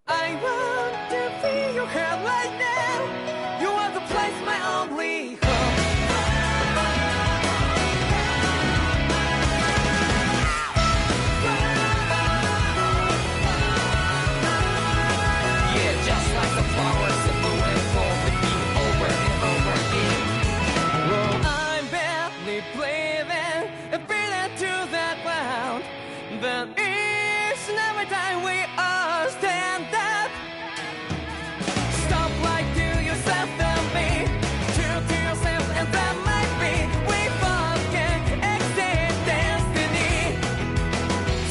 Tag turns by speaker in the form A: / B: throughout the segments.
A: I want to feel your hair right now. You are the place, my only home. Yeah, just like the flowers that bloom and fall with me over and over again. Well, I'm barely breathing and breathing to that ground. But each and every time we all stand up, stop like to yourself and me, true to yourself, and that might be we both can exceed destiny.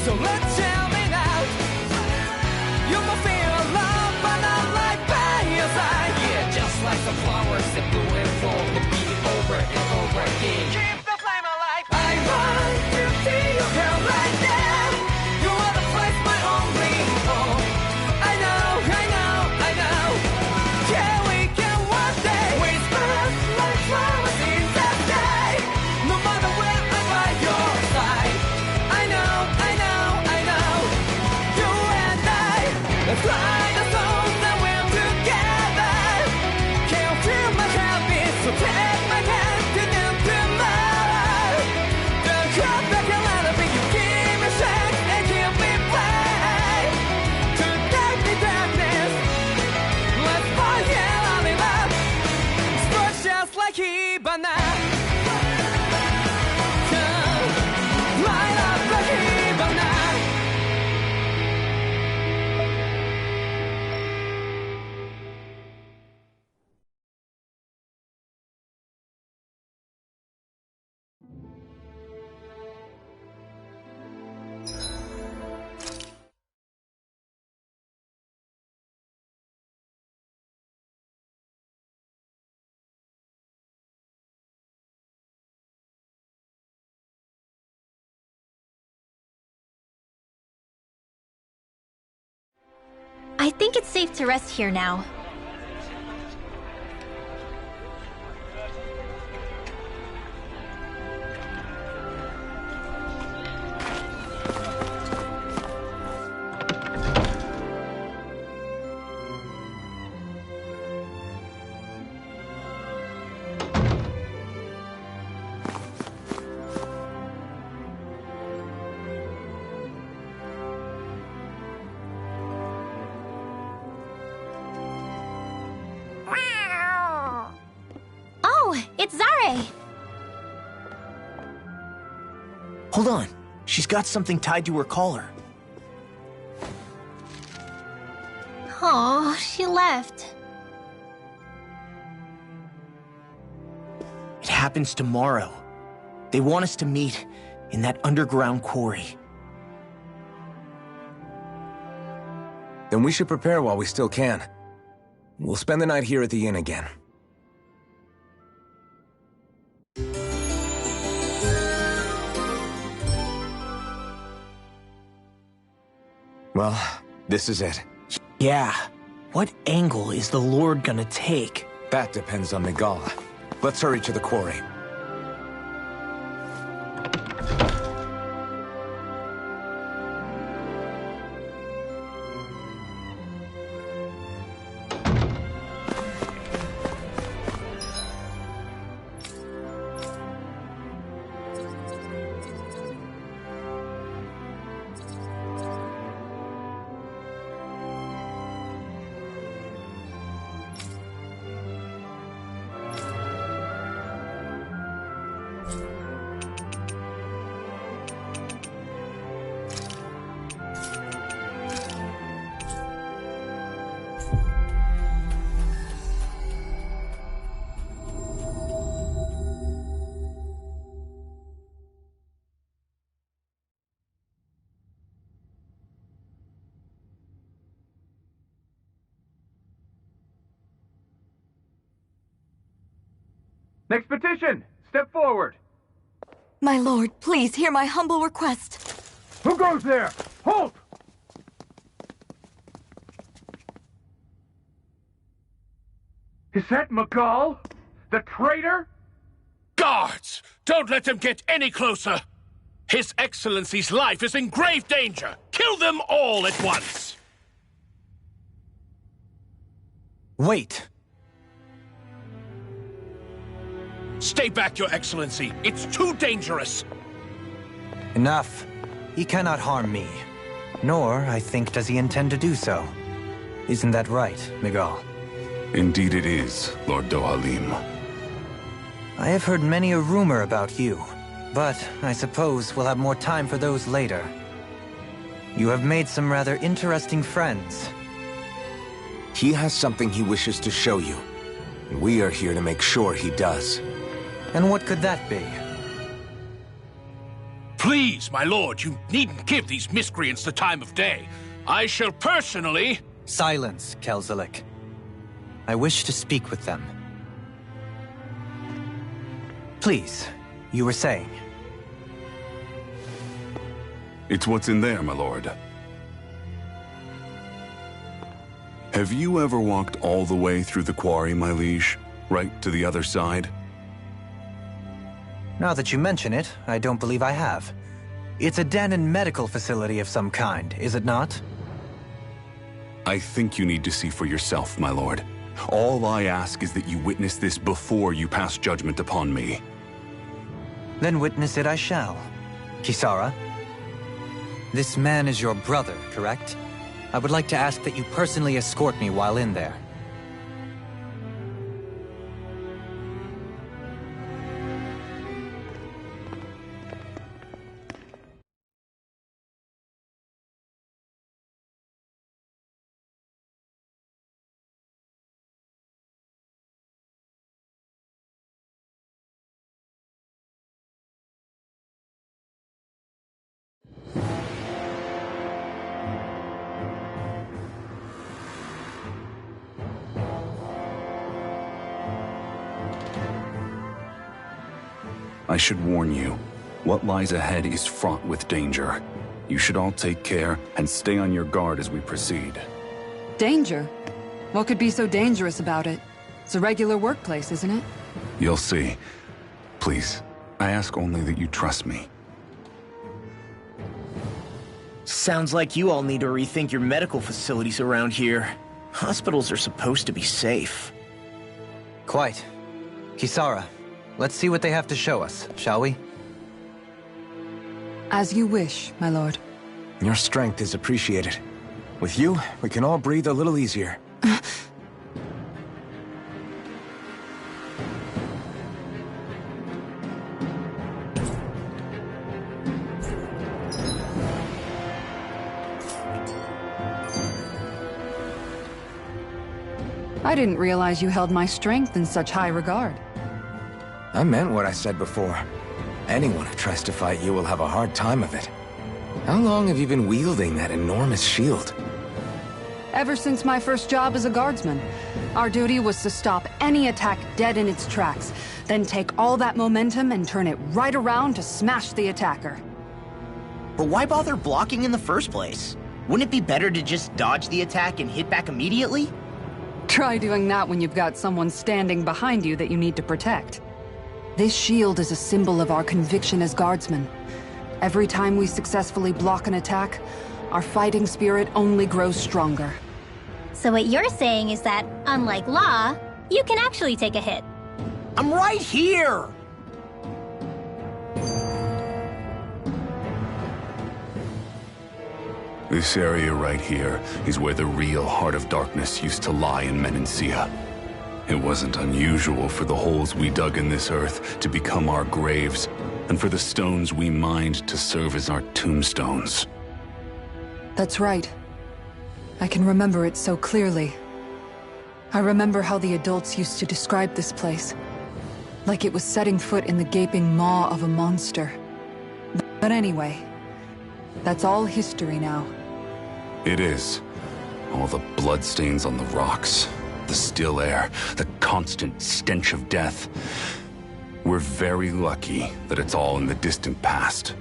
A: So let's shout it out. You must feel love, but not like by your side. Yeah, just like the flowers that bloom and fall with me over and over again. Keep the flame alive. I want to see you here right now. You are the place, my only home. I know, I know, I know. Yeah, we can one day. We spread like flowers in the sky. No matter where I'm by your side. I know, I know, I know. You and I, let's fly the soul that we're together. Can't feel my heartbeat, so take my hand to them tomorrow. The crowd that can let it be, you keep me safe and keep me brave. To darkness, let's fall in love. Spread just like Hibana. Come, light up like Hibana.
B: I think it's safe to rest here now. Oh, it's Zare!
C: Hold on. She's got something tied to her collar.
B: Oh, she left.
C: It happens tomorrow. They want us to meet in that underground quarry.
D: Then we should prepare while we still can. We'll spend the night here at the inn again. Well, this is it.
C: Yeah. What angle is the Lord gonna take?
D: That depends on Miguel. Let's hurry to the quarry.
E: Next petition! Step forward!
F: My lord, please hear my humble request.
E: Who goes there? Halt! Is that Miguel? The traitor?
G: Guards! Don't let them get any closer! His Excellency's life is in grave danger! Kill them all at once!
C: Wait!
G: Stay back, Your Excellency. It's too dangerous.
C: Enough. He cannot harm me. Nor, I think, does he intend to do so. Isn't that right, Miguel?
H: Indeed it is, Lord Dohalim.
C: I have heard many a rumor about you, but I suppose we'll have more time for those later. You have made some rather interesting friends.
D: He has something he wishes to show you. And we are here to make sure he does.
C: And what could that be?
G: Please, my lord, you needn't give these miscreants the time of day. I shall personally...
C: Silence, Kelzelik. I wish to speak with them. Please, you were saying.
H: It's what's in there, my lord. Have you ever walked all the way through the quarry, my liege? Right to the other side?
C: Now that you mention it, I don't believe I have. It's a Danon medical facility of some kind, is it not?
H: I think you need to see for yourself, my lord. All I ask is that you witness this before you pass judgment upon me.
C: Then witness it I shall. Kisara, this man is your brother, correct? I would like to ask that you personally escort me while in there.
H: I should warn you, what lies ahead is fraught with danger. You should all take care and stay on your guard as we proceed.
I: Danger? What could be so dangerous about it? It's a regular workplace, isn't it?
H: You'll see. Please, I ask only that you trust me.
C: Sounds like you all need to rethink your medical facilities around here. Hospitals are supposed to be safe. Quite. Kisara, let's see what they have to show us, shall we?
I: As you wish, my lord.
D: Your strength is appreciated. With you, we can all breathe a little easier.
I: I didn't realize you held my strength in such high regard.
D: I meant what I said before. Anyone who tries to fight you will have a hard time of it. How long have you been wielding that enormous shield?
I: Ever since my first job as a guardsman, our duty was to stop any attack dead in its tracks, then take all that momentum and turn it right around to smash the attacker.
C: But why bother blocking in the first place? Wouldn't it be better to just dodge the attack and hit back immediately?
I: Try doing that when you've got someone standing behind you that you need to protect. This shield is a symbol of our conviction as guardsmen. Every time we successfully block an attack, our fighting spirit only grows stronger.
B: So what you're saying is that, unlike Law, you can actually take a hit.
C: I'm right here!
H: This area right here is where the real Heart of Darkness used to lie in Menancia. It wasn't unusual for the holes we dug in this earth to become our graves, and for the stones we mined to serve as our tombstones.
I: That's right. I can remember it so clearly. I remember how the adults used to describe this place. Like it was setting foot in the gaping maw of a monster. But anyway, that's all history now.
H: It is. All the bloodstains on the rocks, the still air, the constant stench of death. We're very lucky that it's all in the distant past.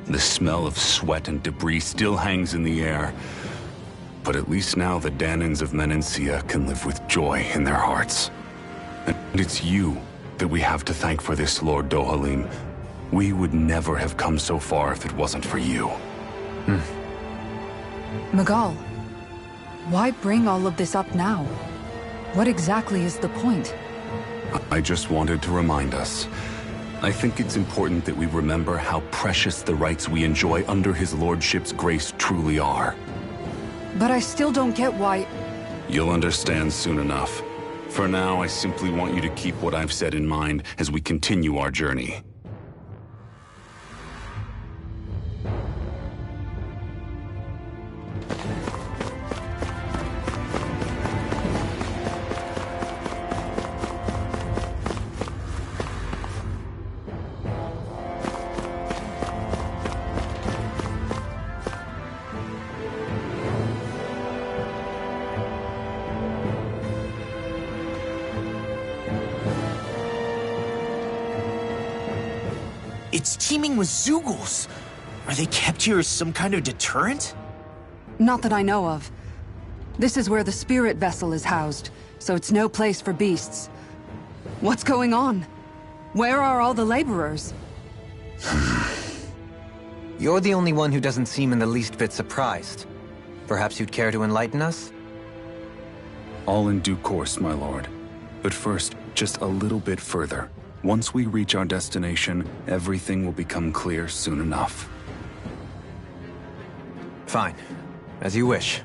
H: The smell of sweat and debris still hangs in the air, but at least now the Danons of Menancia can live with joy in their hearts. And it's you that we have to thank for this, Lord Dohalim. We would never have come so far if it wasn't for you.
I: Magal, Why bring all of this up now? What exactly is the point?
H: I just wanted to remind us. I think it's important that we remember how precious the rights we enjoy under his lordship's grace truly are.
I: But I still don't get why...
H: You'll understand soon enough. For now, I simply want you to keep what I've said in mind as we continue our journey.
C: It's teeming with Zeugles. Are they kept here as some kind of deterrent?
I: Not that I know of. This is where the spirit vessel is housed, so it's no place for beasts. What's going on? Where are all the laborers?
C: You're the only one who doesn't seem in the least bit surprised. Perhaps you'd care to enlighten us?
H: All in due course, my lord. But first, just a little bit further. Once we reach our destination, everything will become clear soon enough.
C: Fine. As you wish.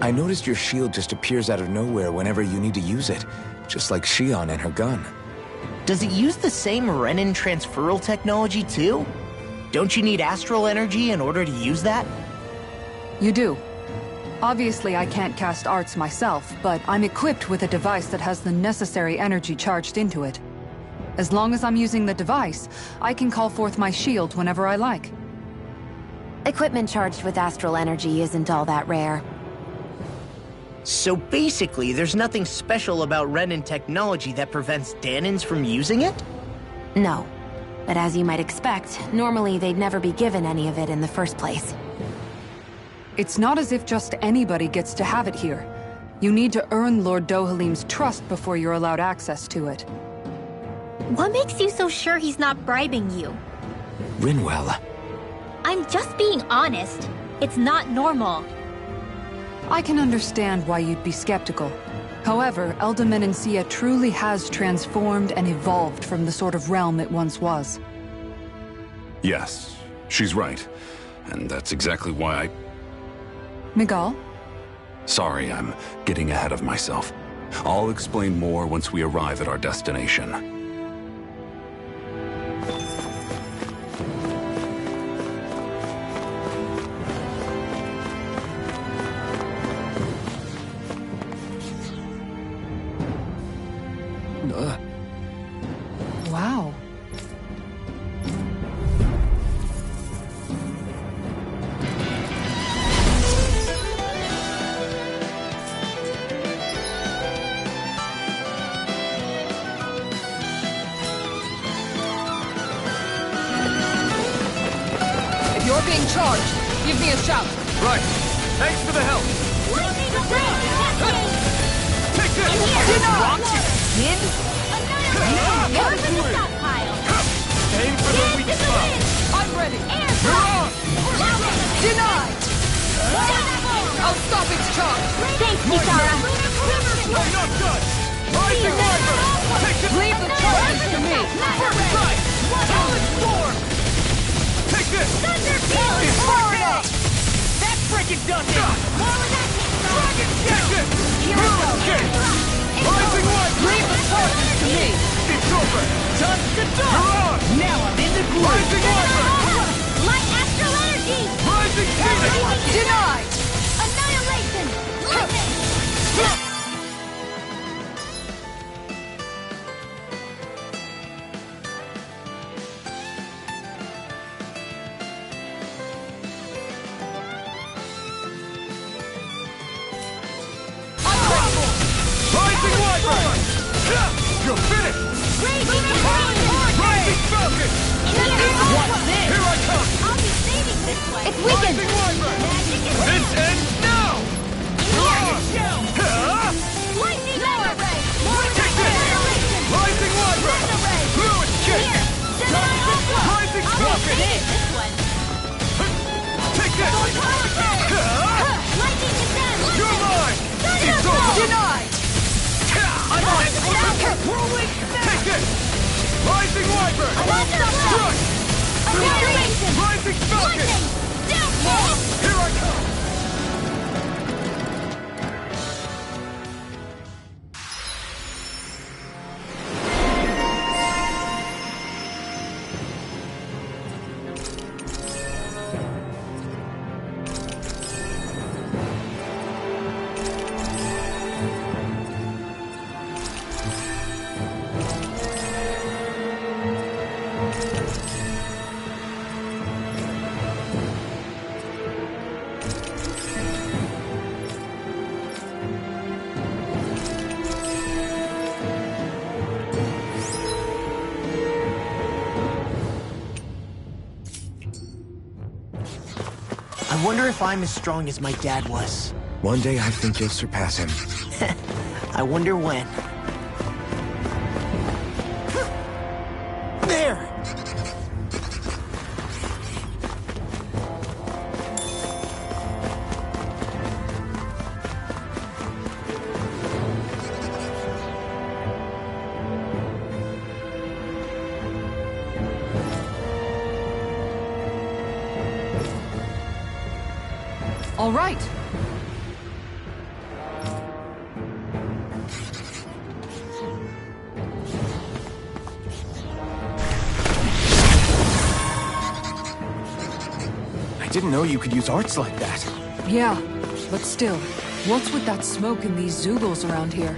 D: I noticed your shield just appears out of nowhere whenever you need to use it, just like Shion and her gun.
J: Does it use the same Renin transferal technology too? Don't you need astral energy in order to use that?
I: You do. Obviously, I can't cast arts myself, but I'm equipped with a device that has the necessary energy charged into it. As long as I'm using the device, I can call forth my shield whenever I like.
K: Equipment charged with astral energy isn't all that rare.
J: So basically, there's nothing special about Renin technology that prevents Danins from using it?
K: No. But as you might expect, normally they'd never be given any of it in the first place.
I: It's not as if just anybody gets to have it here. You need to earn Lord Dohalim's trust before you're allowed access to it.
B: What makes you so sure he's not bribing you?
D: Rinwell.
B: I'm just being honest. It's not normal.
I: I can understand why you'd be skeptical. However, Elda Menancia truly has transformed and evolved from the sort of realm it once was.
H: Yes, she's right. And that's exactly why
I: Miguel?
H: Sorry, I'm getting ahead of myself. I'll explain more once we arrive at our destination.
I: Wow.
F: If you're being charged, give me a shout.
E: Right. Thanks for the help. Take this!
B: Kid?
E: Aim for the weak spot.
F: I'm ready.
E: You're on!
F: Denied! I'll stop its charge.
B: Thanks, Kisara.
E: I'm not done! Rising Wyvern! Take this!
F: Leave the charges to me.
E: First strike! Solid storm! Take this!
F: It's far enough.
J: That's freaking done!
E: Dragon! Take this!
F: Here it goes.
E: Rising Wyvern!
F: Leave the charges to me.
E: It's over!
J: Done to done!
E: You're on!
J: Now I'm in the groove!
E: Rising Wyvern!
B: Light astral energy!
E: Rising Phoenix!
F: Denied.
B: Annihilation! Lightning!
E: Rising Wyvern! You're finished!
B: Raging
E: Rising Falcon!
B: What's this?
E: Here I come!
B: I'll be saving this way. It's
E: Rising
B: weakened!
E: Wyvern!
B: Magic is
E: This ends now! Huh?
B: lightning ray!
E: Take this! Rising Wyvern! Fluid kick! Take this! Rising Wyvern! Crush! Rising Falcon! Here I come!
J: I wonder if I'm as strong as my dad was.
D: One day I think you'll surpass him.
J: I wonder when. There!
I: All right.
D: I didn't know you could use arts like that.
I: Yeah, but still, what's with that smoke and these Zoogles around here?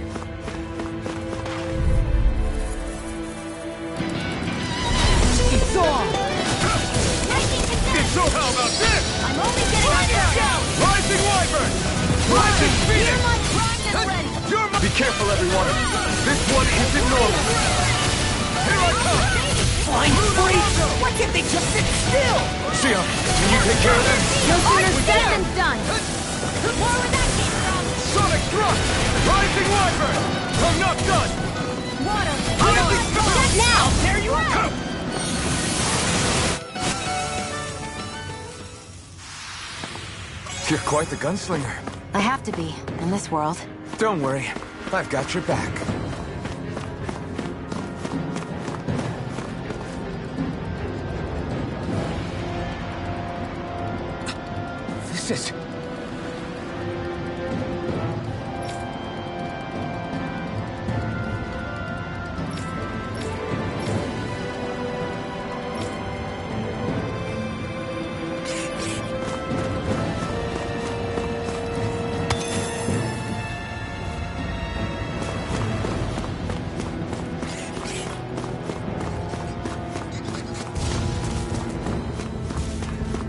E: It's on! So how about this?
B: I'm only getting started.
E: Rising Wyvern! Rising Phoenix!
B: You're my prime and ready.
E: Be careful, everyone! This one isn't normal! Here I come!
J: Flying freaks! Why can't they just sit still?
E: Xion, can you take care of them?
B: No sooner said than done. More where that came from.
E: Sonic Thrust! Rising Wyvern! I'm not done!
B: Water.
E: Rising Falcon!
B: Now, there you are.
D: You're quite the gunslinger.
K: I have to be, in this world.
D: Don't worry, I've got your back. This is...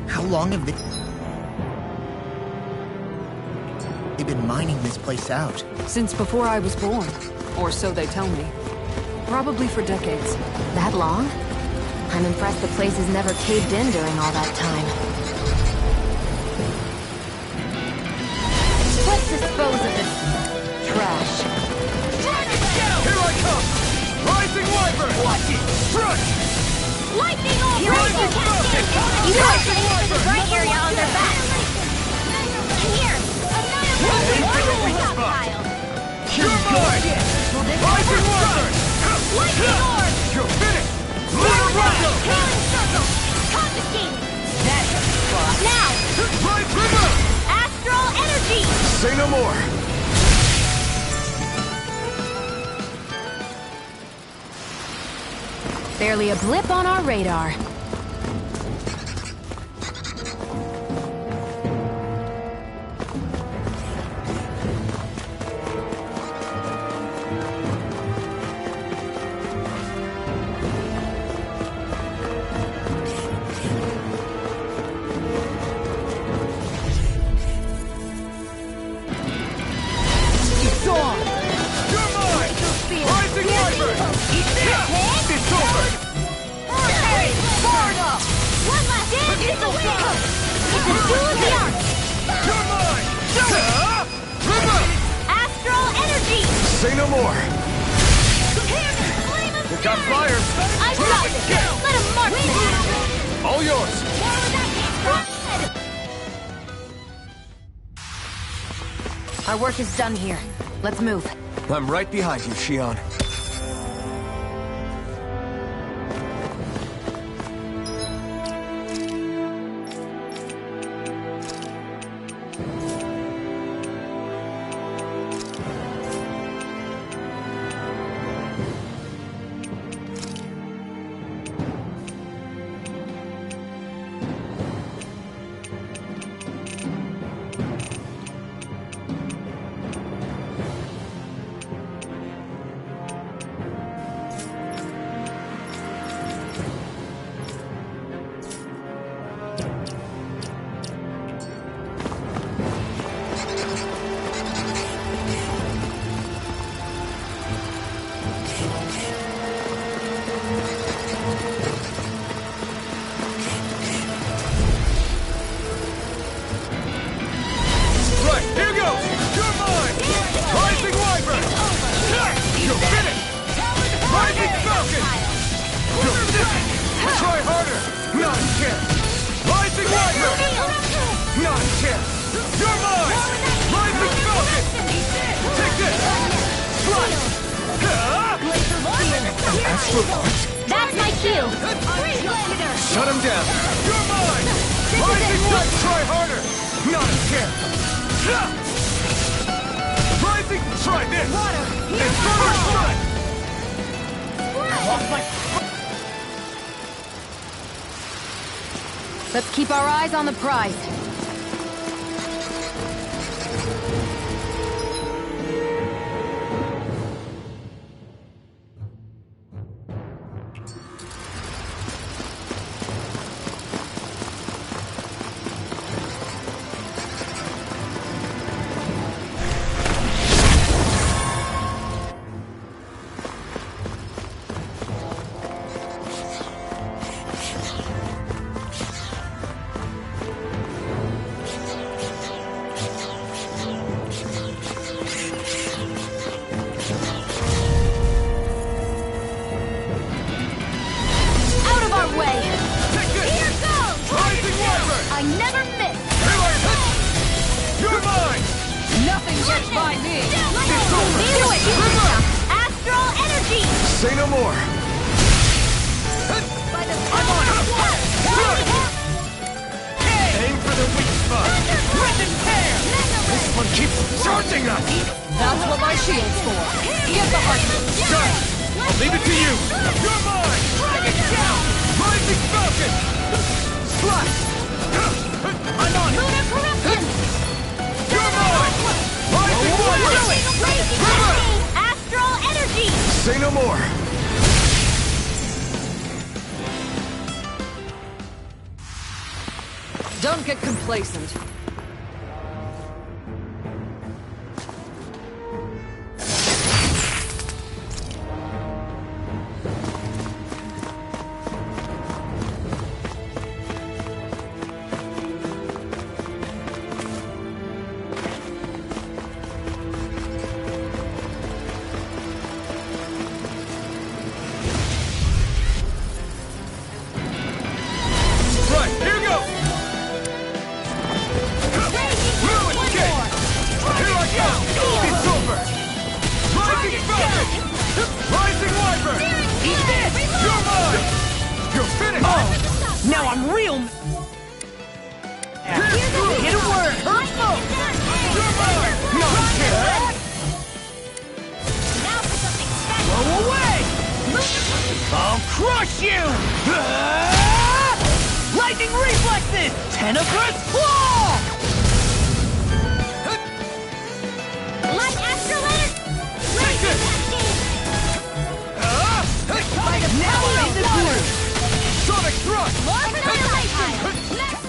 J: How long have they've been mining this place out?
I: Since before I was born. Or so they tell me. Probably for decades.
K: That long? I'm impressed the place has never caved in during all that time.
B: Let's dispose of this trash.
E: Here I come! Rising Wyvern! Watch it! Crush!
B: Lightning over!
E: Rising Falcon!
B: You guys should aim for the right area on their back. And here, stockpile.
E: You're mine! Rising Wyvern!
B: Lightning orb!
E: You're finished! Lunar Rondo!
B: Healing circle! Confiscated! Now!
E: Rise River!
B: Astral energy!
D: Say no more!
K: Barely a blip on our radar.
E: It's on! You're mine! Rising Wyvern! It's over!
B: One last dance in the wind! It's a duel of the arts!
E: You're mine! River!
B: Astral energy!
D: Say no more!
E: You got flyers!
B: I got it! Let him mark me!
E: All yours!
K: Our work is done here. Let's move.
D: I'm right behind you, Xion.
B: That's my cue!
E: Shut him down! You're mine! Rising Wipe! Try harder! Not a chance! Rising! Try this! Inferno Strike!
K: Let's keep our eyes on the prize.
E: Say no more! Aim for the weak spot! Rip and tear! This one keeps charging us!
F: That's what my shield's for. Get the heart.
E: Done! I'll leave it to you! You're mine! Drag it down! Rising Falcon! Slash! I'm on it!
B: Lunar corruption!
E: You're mine! Rising Wipe!
B: Astral energy!
E: Say no more!
F: Don't get complacent.
J: Now I'm real. Hit a word. Hurtful.
B: Now for something special!
J: Blow away. I'll crush you. Lightning reflexes. Tenebrous claw.
B: Light astral energy!
J: Now I'm in the groove.
E: Sonic Thrust!
B: Annihilation!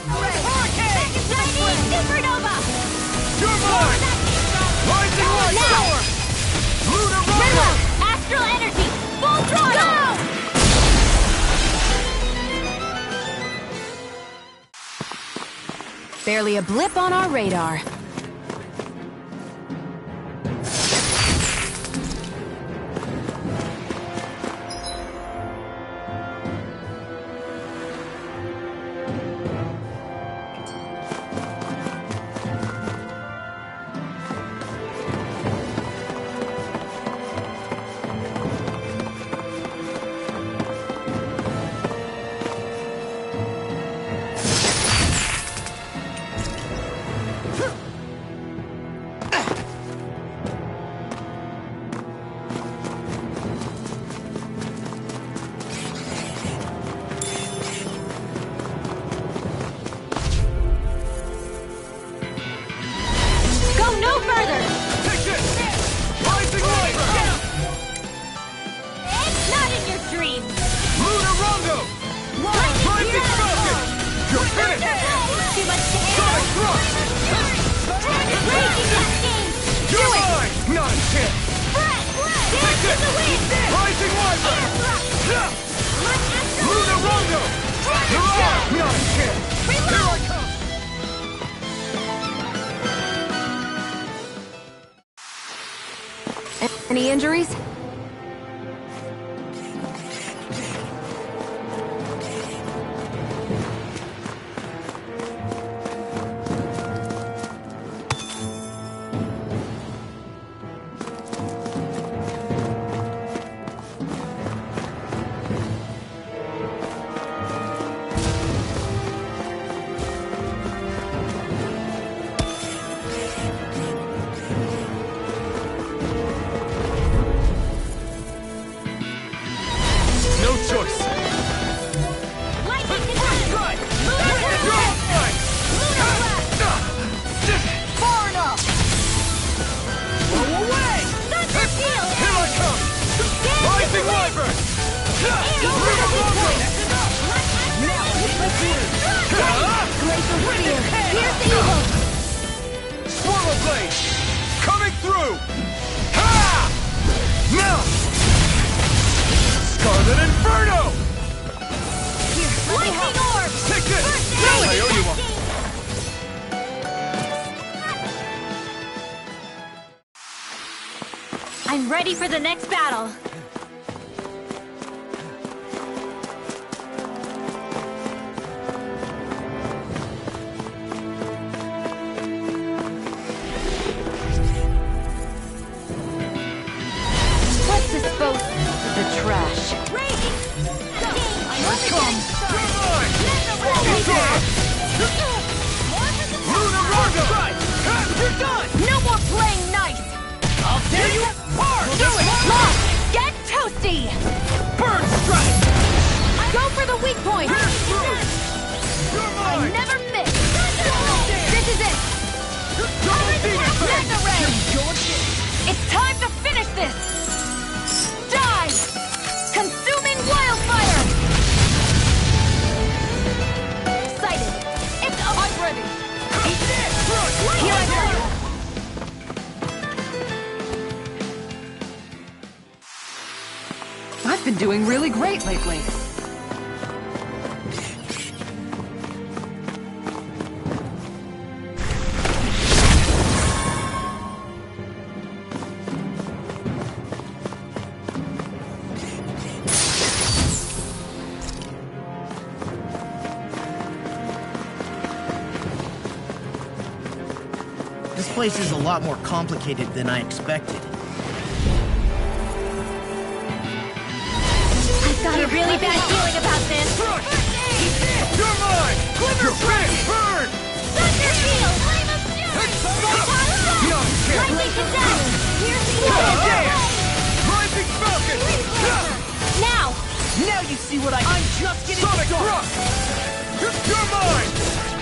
E: Hurricane!
B: Supernova!
E: You're mine! Rising Light Power! Lunar Roller!
B: Astral energy! Full throttle!
K: Barely a blip on our radar. Any injuries?
E: blade! Coming through! Ha! Now! Scarlet Inferno!
A: Lightning orb!
E: Take this!
A: First
E: I owe you one.
B: I'm ready for the next battle.
K: Let's dispose of the trash.
A: You're done!
K: No more playing nice!
A: I'll tear you apart!
K: Do it! Lost! Get toasty!
A: Bird strike!
K: Go for the weak point! I never miss! This is it! Mega Ray! It's time to finish this! Die! Consuming wildfire! Excited! It's up! I'm ready! Here I go!
I: I've been doing really great lately.
J: This place is a lot more complicated than I expected.
B: I've got a really bad feeling about this.
E: You're mine! Glimmer burn!
B: Thunder Shield! Lightning Cadet!
E: Rising Falcon!
B: Now!
A: Now you see what I'm just getting
E: Sonic
A: started!
E: Thrust! You're mine!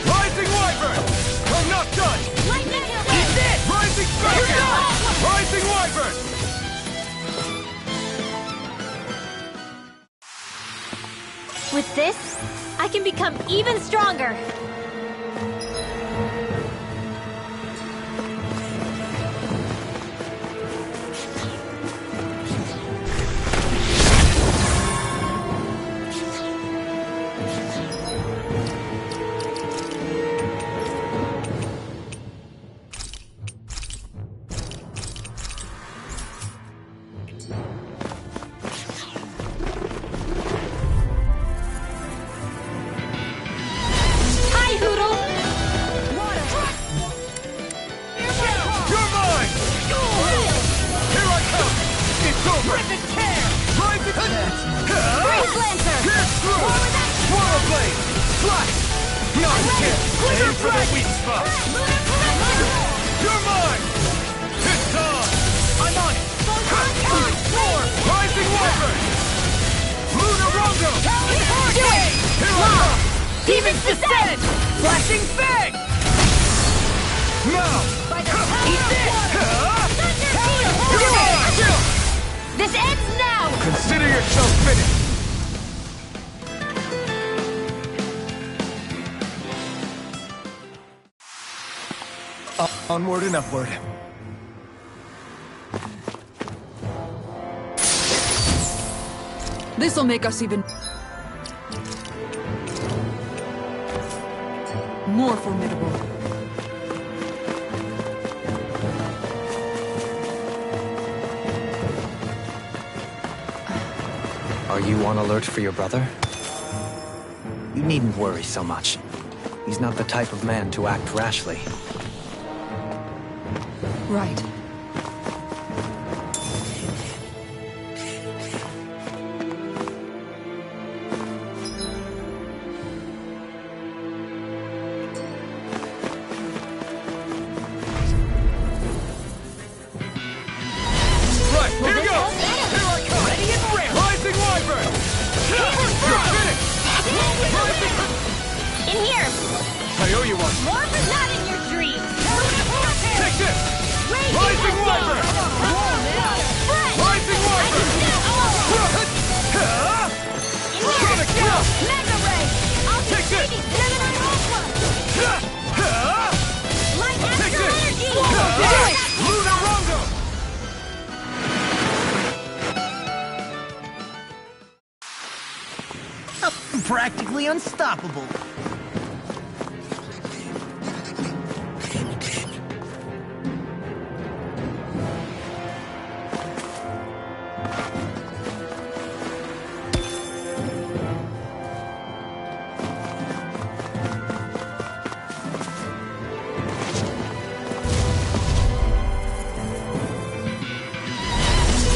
E: Rising Wyvern! I'm not done!
B: Lightning Cadet!
E: Rising Falcon! Rising Wyvern!
B: With this, I can become even stronger. Hi, Hoodle!
E: You're mine! Here I come! It's over! Rising...
K: Freeze Lancer!
E: Pierce through! Swallow Blade! Slice! Not hit! Aim for the weak spot! You're mine! It's on! I'm on it! Rising Wyvern! Lunar Rongo!
K: Do it!
E: Here I come!
K: Demon's Descent!
E: Flashing Fang! Now!
K: Eat this!
E: You're mine!
K: This ends now!
E: Consider yourself finished! Onward and upward.
I: This'll make us even more formidable.
C: Are you on alert for your brother? You needn't worry so much. He's not the type of man to act rashly.
I: Right.
E: Right, here we go! Here I come! Ready and ready! Rising Wyvern! You're finished!
B: In here!
E: I owe you one.
B: More but not in your dreams!
E: Take this! Rising Wyvern! Rising Wyvern! Sonic Thrust!
B: Mega Ray! I'll be
E: Take this!
B: taking 7 on Ultra! Light
E: Take
B: Astral
E: this!
B: Energy!
J: practically unstoppable.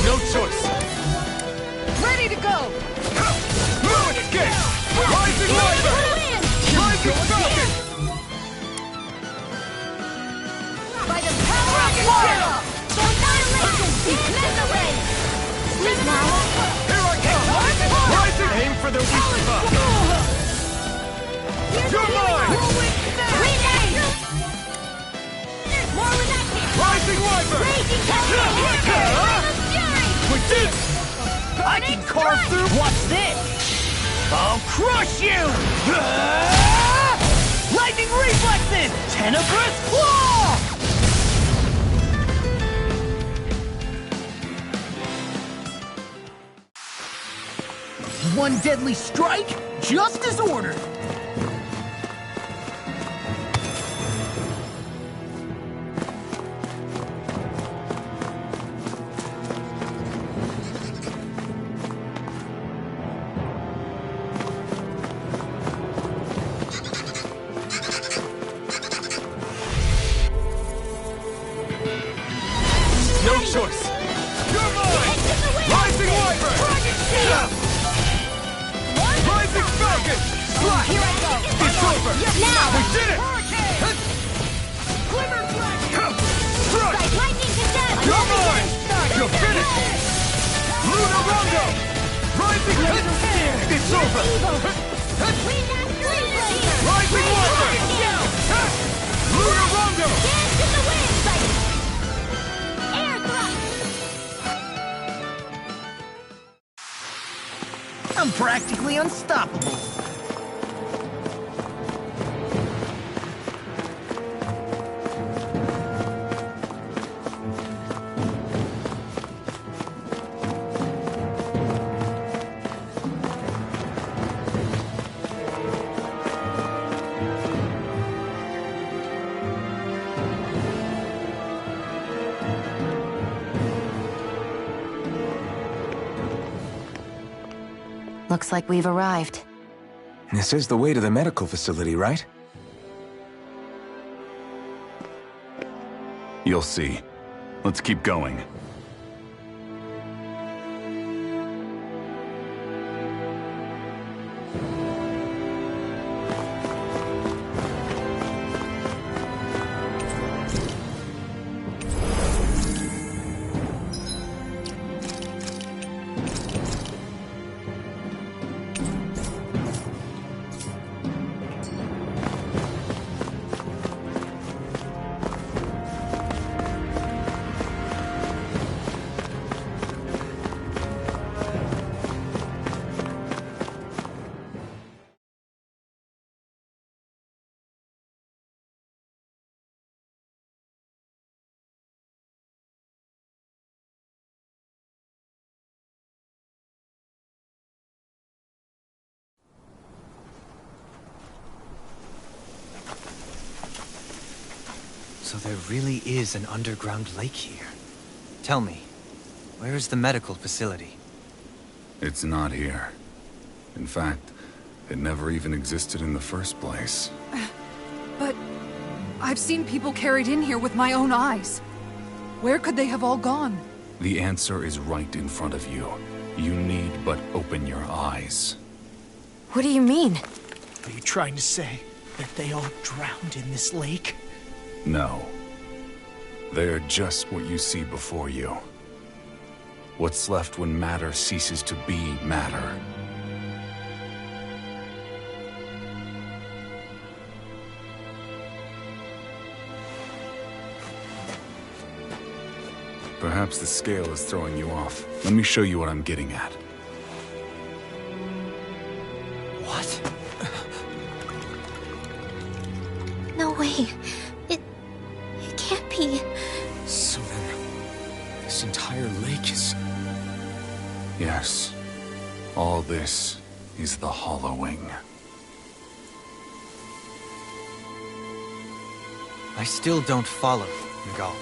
E: No choice.
F: Ready to go!
E: Ruin again! Rising Viper! Rising Falcon!
F: By the power of Florida! The annihilation! Dismemberate! Sleep now!
E: Here I come! Rising! Aim for the weak spot! You're mine!
F: Rename! More with action!
E: Rising Viper!
F: Raging Hellfire!
E: We did!
J: I can carve through. What's this? I'll crush you! Lightning reflexes! Tenebrous claw! One deadly strike, just as ordered.
E: No choice! You're mine! Rising Viper! Rising Falcon! Slash!
F: Here I go!
E: It's over!
F: Now!
E: We did it!
F: Quiver flash!
E: Strike!
F: Like lightning to death!
E: You're mine! You're finished! Lunar Rondo! Rising It's over! Rising Viper! Lunar Rondo!
F: Dance in the wind! Like air thrust!
J: I'm practically unstoppable.
K: Looks like we've arrived.
D: This is the way to the medical facility, right?
H: You'll see. Let's keep going.
C: So there really is an underground lake here. Tell me, where is the medical facility?
H: It's not here. In fact, it never even existed in the first place.
I: But I've seen people carried in here with my own eyes. Where could they have all gone?
H: The answer is right in front of you. You need but open your eyes.
K: What do you mean?
J: Are you trying to say that they all drowned in this lake?
H: No. They are just what you see before you. What's left when matter ceases to be matter. Perhaps the scale is throwing you off. Let me show you what I'm getting at.
C: What?
B: No way. It can't be.
C: So then, this entire lake is...
H: Yes. All this is the hollowing.
L: I still don't follow, Miguel.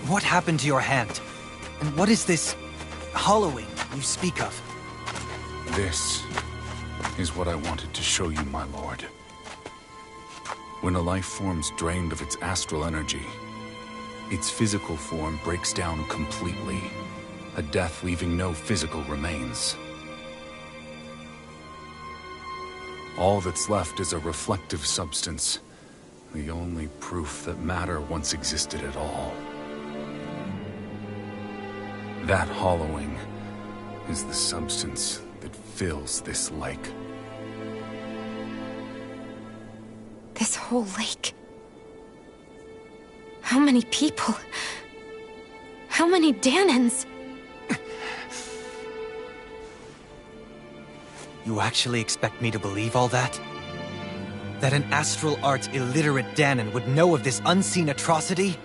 L: What happened to your hand? And what is this hollowing you speak of?
H: This is what I wanted to show you, my lord. When a life form's drained of its astral energy, its physical form breaks down completely, a death leaving no physical remains. All that's left is a reflective substance, the only proof that matter once existed at all. That hollowing is the substance that fills this lake.
K: This whole lake. How many people? How many Danans?
L: You actually expect me to believe all that? That an astral arts illiterate Danan would know of this unseen atrocity?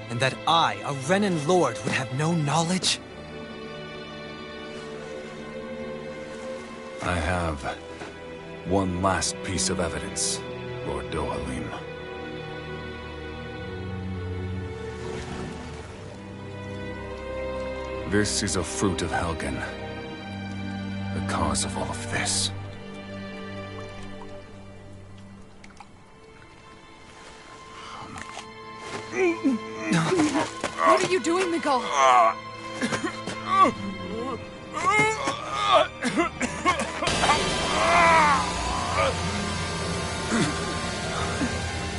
L: And that I, a Renan lord, would have no knowledge?
H: I have one last piece of evidence, Lord Dohalim. This is a fruit of Helgen, the cause of all of this.
I: What are you doing, Miguel?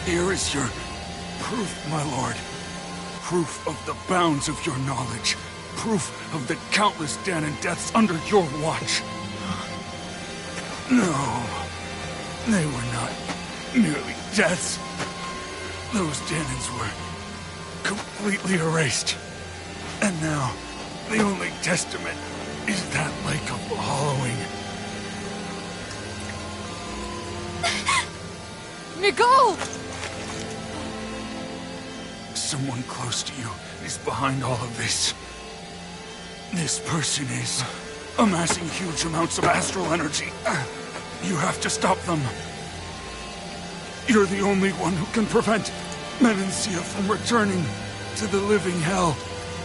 H: Here is your proof, my lord. Proof of the bounds of your knowledge. Proof of the countless Danan deaths under your watch. No, they were not merely deaths. Those Danans were completely erased. And now, the only testament is that lake of hollowing.
I: Miguel!
H: Someone close to you is behind all of this. This person is amassing huge amounts of astral energy. You have to stop them. You're the only one who can prevent Menancia from returning to the living hell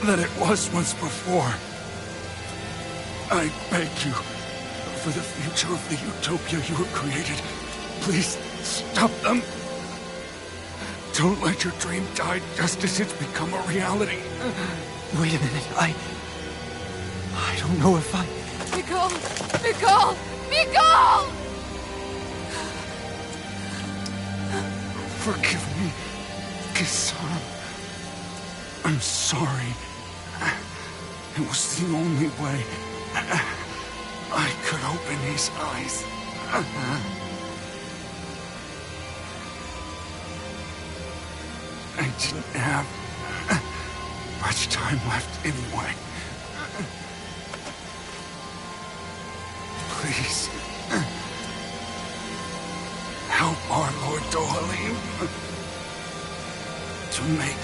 H: that it was once before. I beg you, for the future of the utopia you have created, please stop them. Don't let your dream die just as it's become a reality.
L: Wait a minute, I don't know if I...
I: Miguel! Miguel! Miguel!
H: Forgive me, Kisara. I'm sorry. It was the only way I could open his eyes. I didn't have much time left anyway. Please, help our Lord Dohalim to make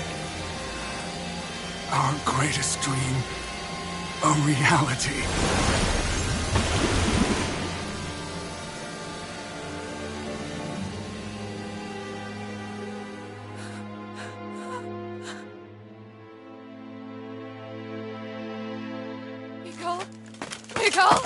H: our greatest dream a reality.
I: Miguel? Miguel?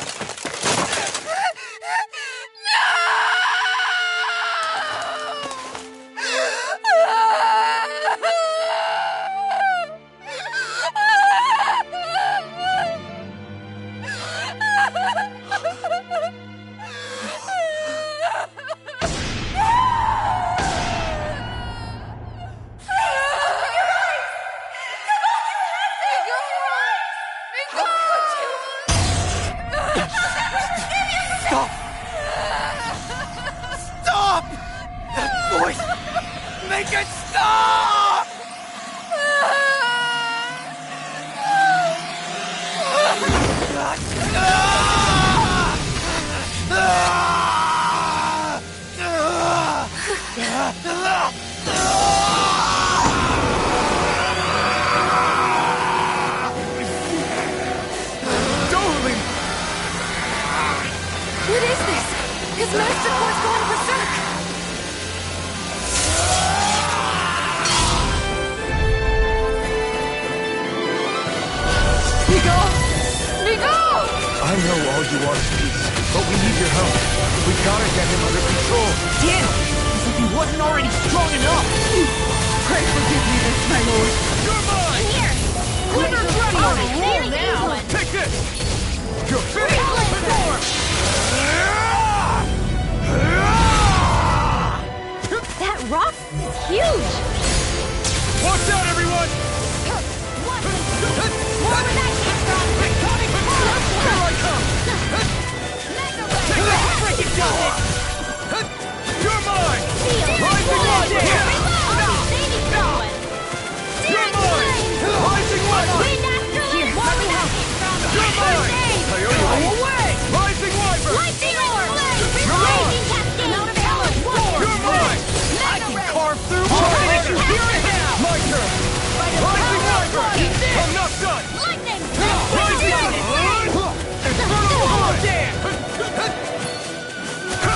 E: I know all you want is peace, but we need your help. We gotta get him under control.
J: Damn! As if he wasn't already strong enough!
F: Pray forgive me this, my lord.
E: You're mine!
B: Here!
E: Quicker dragon!
B: Oh, really now!
E: Take this! You're finished!
B: That rock is huge!
E: Watch out, everyone!
F: More where that came from!
E: Here I come!
F: Mega
E: Take
F: Ray!
E: that freaking does it! You're mine! Rising Lightning! You're mine! Rising Lightning!
F: More where that came from!
E: You're mine! Go away! Rising Wyvern!
F: Lightning orb!
E: You're mine!
F: Amount of balance!
E: You're mine!
F: I can
E: Carve through more! Here it now! My turn! Rising Wyvern! I'm not done!
F: Lightning!
E: Rising Wyvern! Infernal Horde!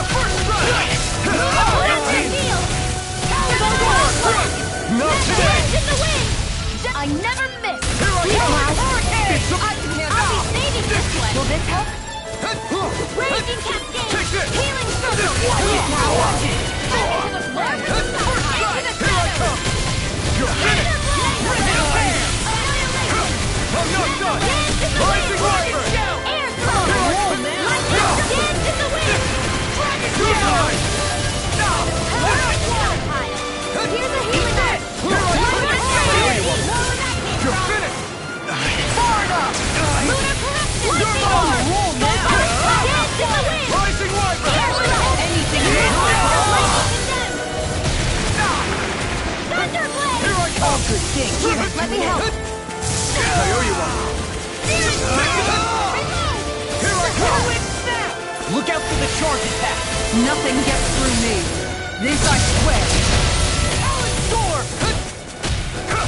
E: First strike! Not today!
F: I never miss!
E: Here I come! It's a...
F: I can handle I'll be saving this one! Will this help? Raging Cascade!
E: Take this!
F: Healing Circle!
E: Here I come! You're finished! I'm not done! Rising Wyvern!
F: Air Throw! Dance in the wind!
E: You're mine!
F: Here's a healing arm!
E: You're finished!
F: Far enough! Lunar correction! You're mine! Dance in the wind!
E: Rising Wyvern!
F: Anything you want! Thunderblade!
E: Here I come!
F: Let me help!
E: I owe you one! Here I come!
J: Look out for the charge attack!
I: Nothing gets through me. This I swear.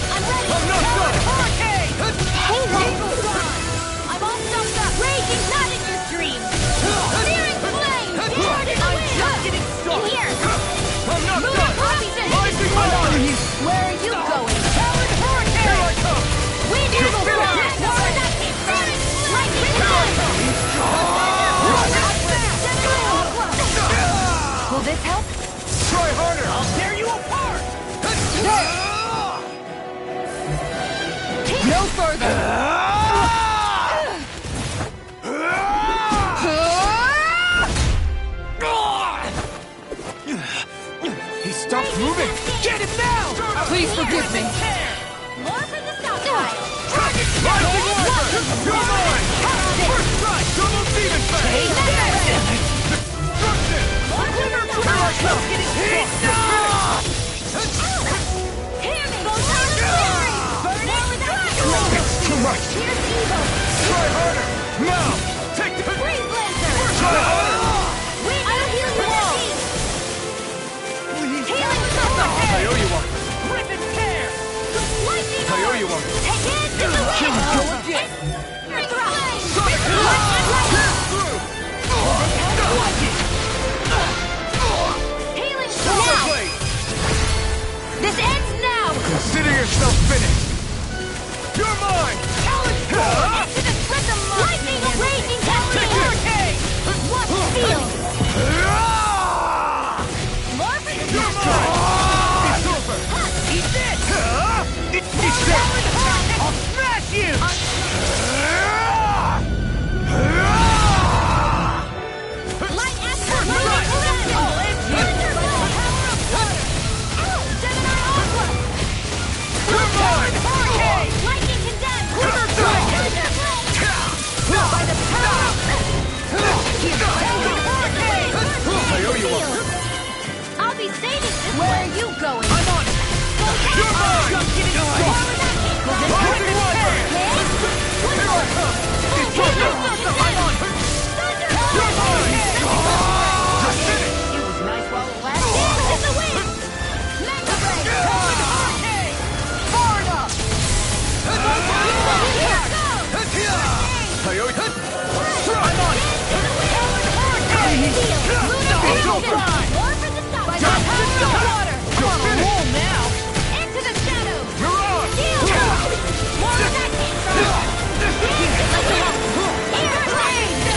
F: I'm ready!
E: I'm not done!
F: Hurricane! Hey, I'm all stuffed up! Raging not in your dreams! Searing flame! Poured in the wind!
J: Just getting started!
F: Here!
E: I'm not
F: Lunar
E: done!
F: correction!
E: Rising Wyvern!
F: Where are you going? Powered hurricane!
E: Here I come!
F: Wind
E: You're
F: eagle
E: finished!
F: fly! Where that came from? Lightning flash! Will this help?
E: Try harder!
J: I'll tear you apart!
I: No further.
E: He stopped moving!
J: Get him now!
I: Please forgive me.
F: More for the stockpile!
E: Rising Wyvern! You're mine! First strike! Double demon fang! Destruction! Here I come! You're finished! It's too much! Try harder! Now! Take the...
F: Freeze Lancer!
E: Try harder!
F: I'll heal you all! Healing Circle!
E: I owe you one!
J: Rip and tear!
F: Lightning
E: I owe you one!
F: Take it to the
J: Here we go
F: wind!
J: again!
E: Sonic Pass through!
F: Healing
E: Solar
F: now!
E: Blade!
F: This ends now!
E: Consider yourself finished! You're mine!
F: Into the rhythm of lightning! Raging Cascade! What feel? More for the
E: You're mine! It's over!
J: Eat this!
E: It's dead!
J: I'll smash you!
F: Light Astral Lunar Correction! Thunderbolt! Power of water! Gemini Aqua!
E: You're mine!
F: Hurricane! Lightning Condemned! Thunderblade! By the power of... Hurricane!
E: I owe you one!
F: I'll be saving this Where are you going?
J: I'm on it!
E: You're mine!
J: Just getting started!
E: Rising Wyvern! Here I come! It's over!
J: I'm on it!
E: You're mine! You're finished!
J: It was nice while it lasted!
F: Dance in the wind! Mega Ray!
J: Hurricane! Far enough!
F: Here goes!
E: I owe you...
J: I'm on it!
E: It's over!
F: More for the stop! By the
J: Just
F: power
J: go!
F: of water!
J: I'm on a roll now!
F: Into the shadows!
E: Mirage!
F: Shield! More where that came from! Air Blade!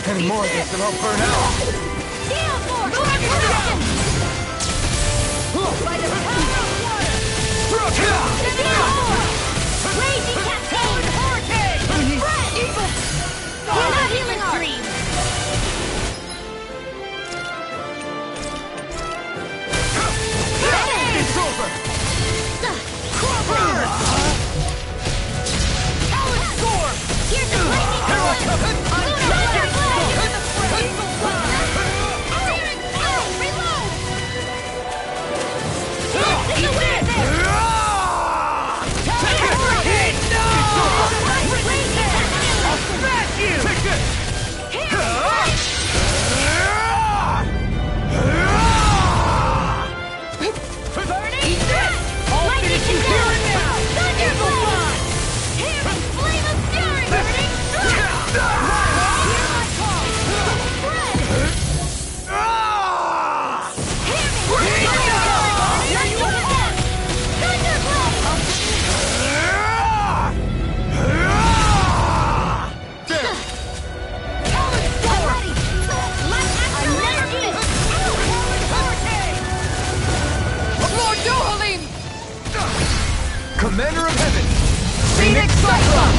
D: Any more of this and I'll burn out!
F: Gale Force! Lunar Corruption! By the power of water! The Gale Force! Raging Cascade! Hurricane! Red! Eagle! Not healing stream!
E: It's over!
F: Burn! Talon Storm! Here's the lightning Talon! Lunar Flare! Eagle Fire! Searing Flow! Reload! Blitz in the wind! Take it! Hit! No! I'll smash you! Take this! Burning Strike! Lightning Condemn! Thunderblade! Tearing Flame of Fury! Burning Strike! Hear my call! Spread! Tearing Talon Storm! Ready! Light Astral Energy! Hurricane!
I: Lord Dohalim!
D: Commander of Heaven!
I: Phoenix Cyclone!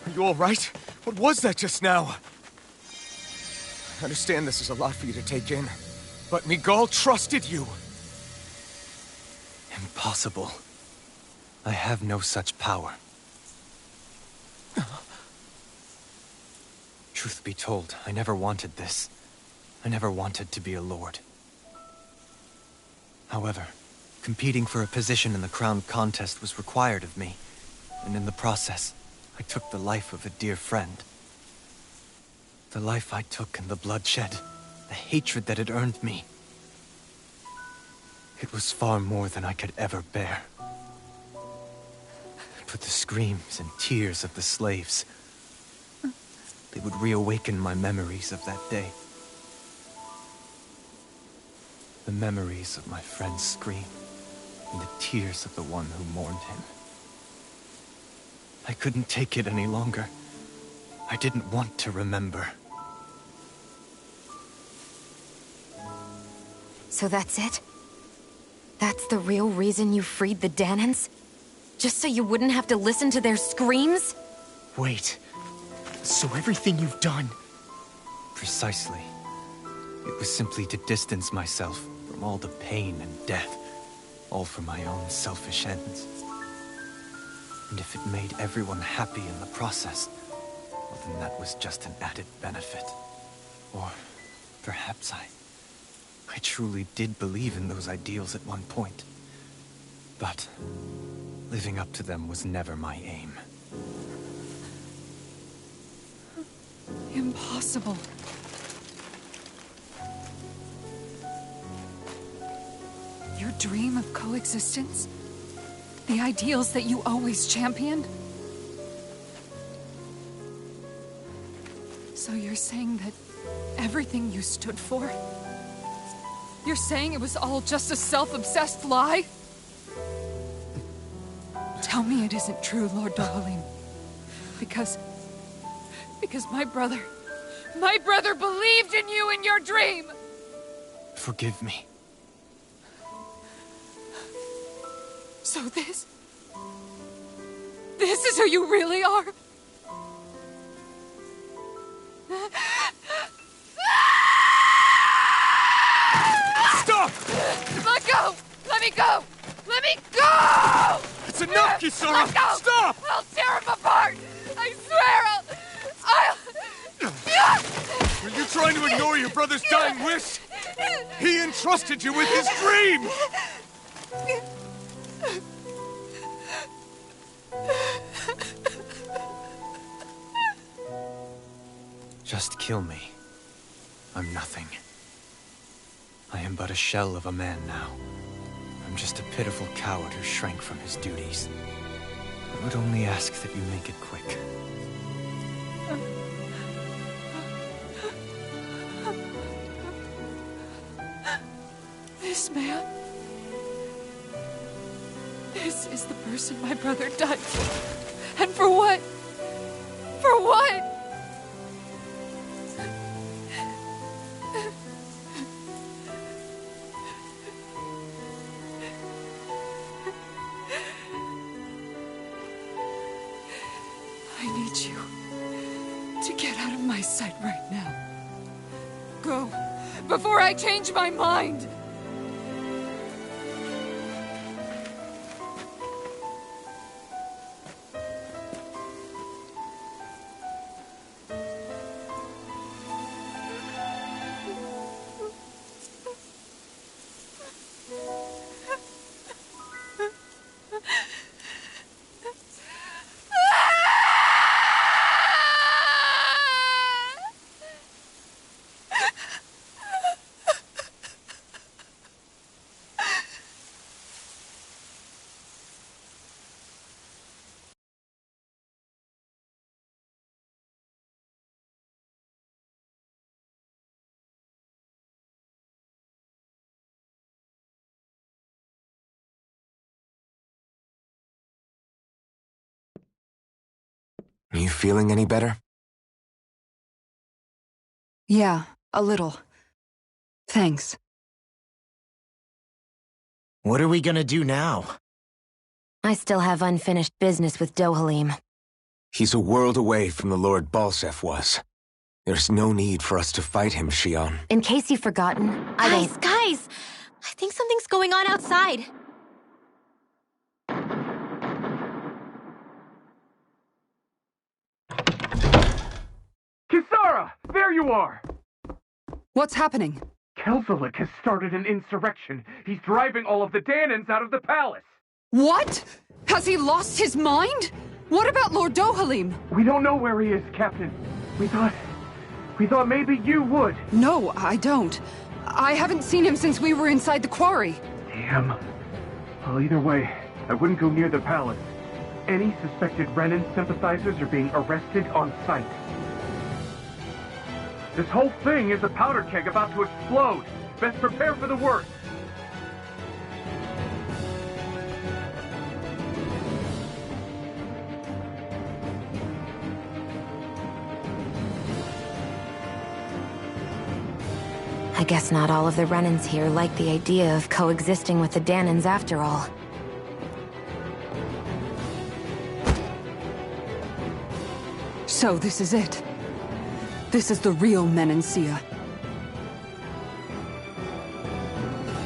D: Are you all right? What was that just now? I understand this is a lot for you to take in, but Miguel trusted you.
L: Impossible. I have no such power. Truth be told, I never wanted this. I never wanted to be a lord. However, competing for a position in the crown contest was required of me, and in the process, I took the life of a dear friend. The life I took and the bloodshed, the hatred that it earned me. It was far more than I could ever bear. But the screams and tears of the slaves, they would reawaken my memories of that day. The memories of my friend's scream and the tears of the one who mourned him. I couldn't take it any longer. I didn't want to remember.
K: So that's it? That's the real reason you freed the Danans? Just so you wouldn't have to listen to their screams?
J: Wait. So everything you've done...
L: Precisely. It was simply to distance myself from all the pain and death, all for my own selfish ends. And if it made everyone happy in the process, well, then that was just an added benefit. Or perhaps I truly did believe in those ideals at one point. But living up to them was never my aim.
I: Impossible. Your dream of coexistence? The ideals that you always championed? So you're saying that everything you stood for? You're saying it was all just a self-obsessed lie? Tell me it isn't true, Lord Dohalim. Because my brother believed in you in your dream!
L: Forgive me.
I: So this is who you really are?
E: Stop!
I: Let go! Let me go! Let me go!
E: It's enough, Kisara!
I: Let go!
E: Stop!
I: I'll tear him apart! I swear I'll...
E: Were you trying to ignore your brother's dying wish? He entrusted you with his dream!
L: Just kill me. I'm nothing. I am but a shell of a man now. I'm just a pitiful coward who shrank from his duties. I would only ask that you make it quick.
I: This man... This is the person my brother died for. And for what? For what? I need you to get out of my sight right now. Go, before I change my mind!
D: Are you feeling any better?
I: Yeah, a little. Thanks.
J: What are we gonna do now?
K: I still have unfinished business with Dohalim.
D: He's a world away from the Lord Balsef was. There's no need for us to fight him, Shion.
K: In case you've forgotten,
B: Guys! I think something's going on outside.
E: Kisara! There you are!
I: What's happening?
E: Kelzelik has started an insurrection. He's driving all of the Danans out of the palace.
I: What? Has he lost his mind? What about Lord Dohalim?
E: We don't know where he is, Captain. We thought maybe you would.
I: No, I don't. I haven't seen him since we were inside the quarry.
E: Damn. Well, either way, I wouldn't go near the palace. Any suspected Renan sympathizers are being arrested on sight. This whole thing is a powder keg about to explode. Best prepare for the worst.
K: I guess not all of the Renans here like the idea of coexisting with the Danans after all.
I: So this is it. This is the real Menancia.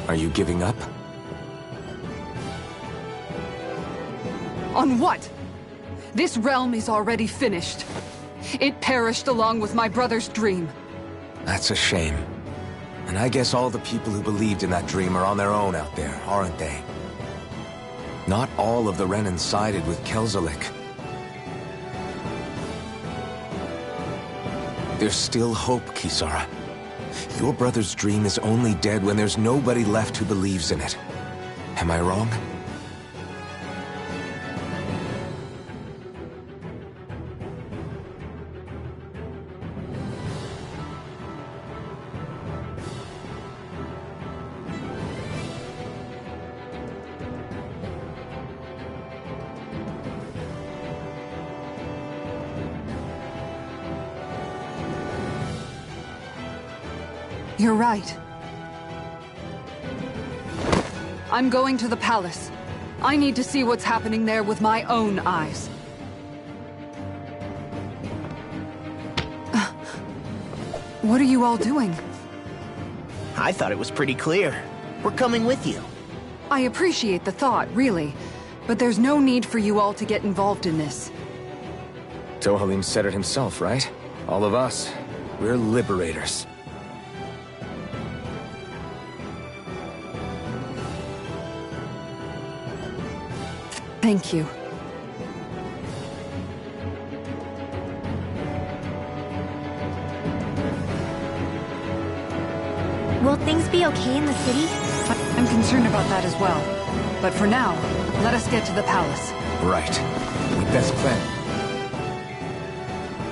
D: Are you giving up?
I: On what? This realm is already finished. It perished along with my brother's dream.
D: That's a shame. And I guess all the people who believed in that dream are on their own out there, aren't they? Not all of the Renan sided with Kelzelik. There's still hope, Kisara. Your brother's dream is only dead when there's nobody left who believes in it. Am I wrong?
I: You're right. I'm going to the palace. I need to see what's happening there with my own eyes. What are you all doing?
J: I thought it was pretty clear. We're coming with you.
I: I appreciate the thought, really. But there's no need for you all to get involved in this.
D: Dohalim said it himself, right? All of us. We're liberators.
I: Thank you.
B: Will things be okay in the city?
I: I'm concerned about that as well. But for now, let us get to the palace.
D: Right. We best plan.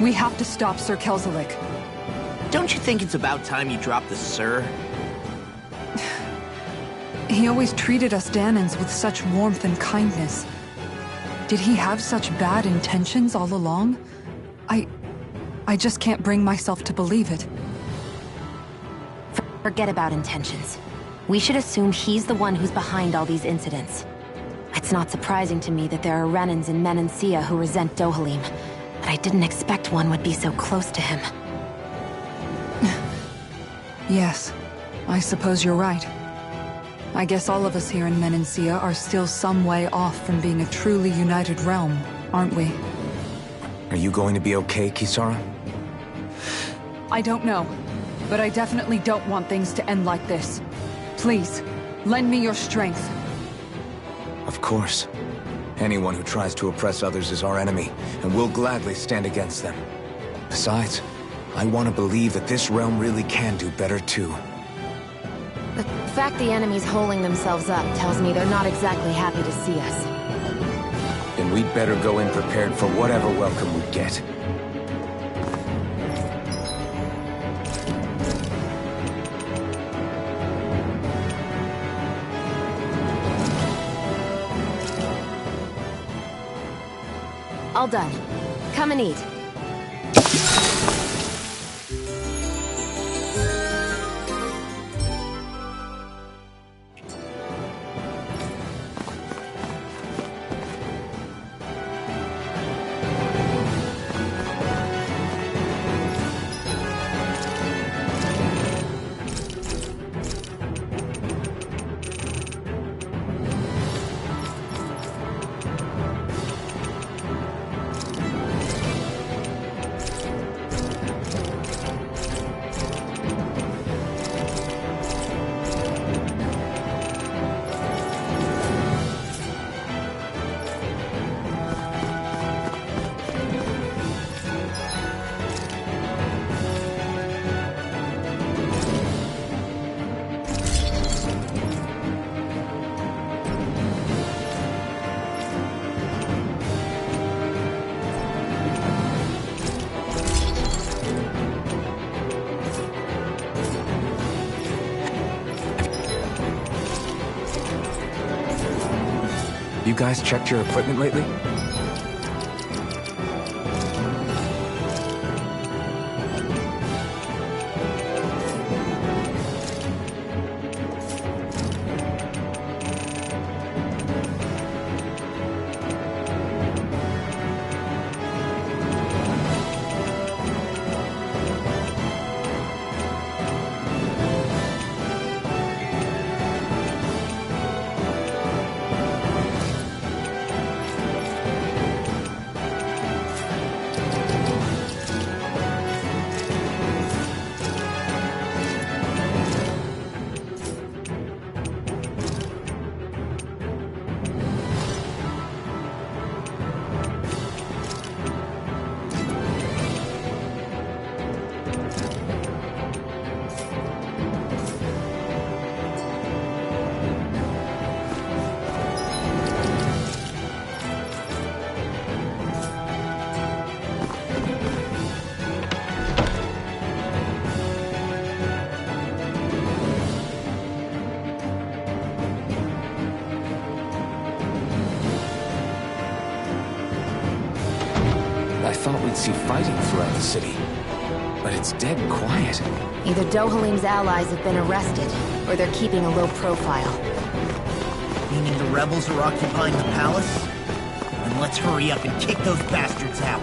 I: We have to stop Sir Kelzelik.
J: Don't you think it's about time you dropped the Sir?
I: He always treated us Danans with such warmth and kindness. Did he have such bad intentions all along? I just can't bring myself to believe it.
K: Forget about intentions. We should assume he's the one who's behind all these incidents. It's not surprising to me that there are Renans in Menancia who resent Dohalim, but I didn't expect one would be so close to him.
I: Yes, I suppose you're right. I guess all of us here in Menancia are still some way off from being a truly united realm, aren't we?
D: Are you going to be okay, Kisara?
I: I don't know, but I definitely don't want things to end like this. Please, lend me your strength.
D: Of course. Anyone who tries to oppress others is our enemy, and we'll gladly stand against them. Besides, I want to believe that this realm really can do better too.
K: The fact the enemy's holding themselves up tells me they're not exactly happy to see us.
D: Then we'd better go in prepared for whatever welcome we get.
K: All done. Come and eat.
D: You guys checked your equipment lately? I thought we'd see fighting throughout the city, but it's dead quiet.
K: Either Dohalim's allies have been arrested, or they're keeping a low profile.
J: Meaning the rebels are occupying the palace? Then let's hurry up and kick those bastards out.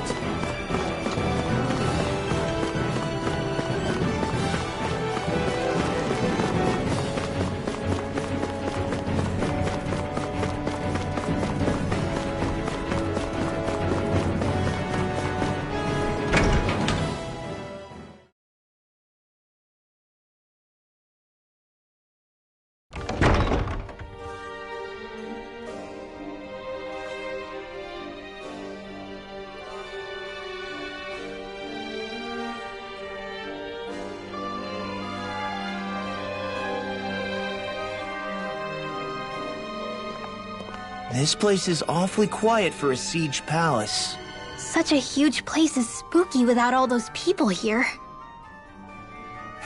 J: This place is awfully quiet for a siege palace.
B: Such a huge place is spooky without all those people here.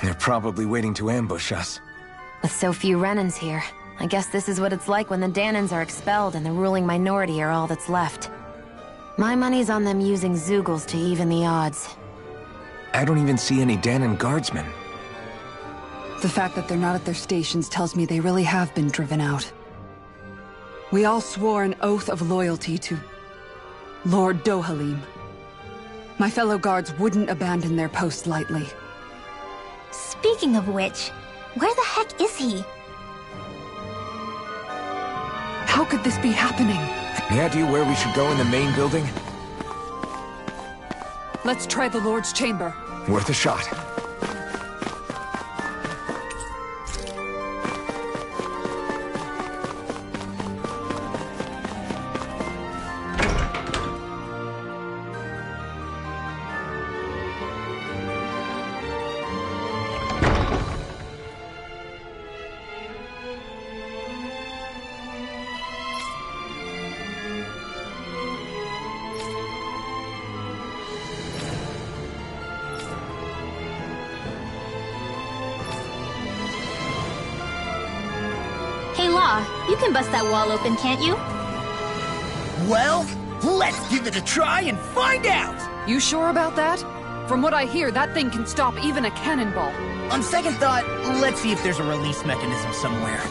D: They're probably waiting to ambush us.
K: With so few Renans here, I guess this is what it's like when the Danans are expelled and the ruling minority are all that's left. My money's on them using Zeugles to even the odds.
D: I don't even see any Danan guardsmen.
I: The fact that they're not at their stations tells me they really have been driven out. We all swore an oath of loyalty to Lord Dohalim. My fellow guards wouldn't abandon their post lightly.
B: Speaking of which, where the heck is he?
I: How could this be happening?
D: Any idea where we should go in the main building?
I: Let's try the Lord's chamber.
D: Worth a shot.
B: Hey, Law, you can bust that wall open, can't you?
J: Well, let's give it a try and find out!
I: You sure about that? From what I hear, that thing can stop even a cannonball.
J: On second thought, let's see if there's a release mechanism somewhere.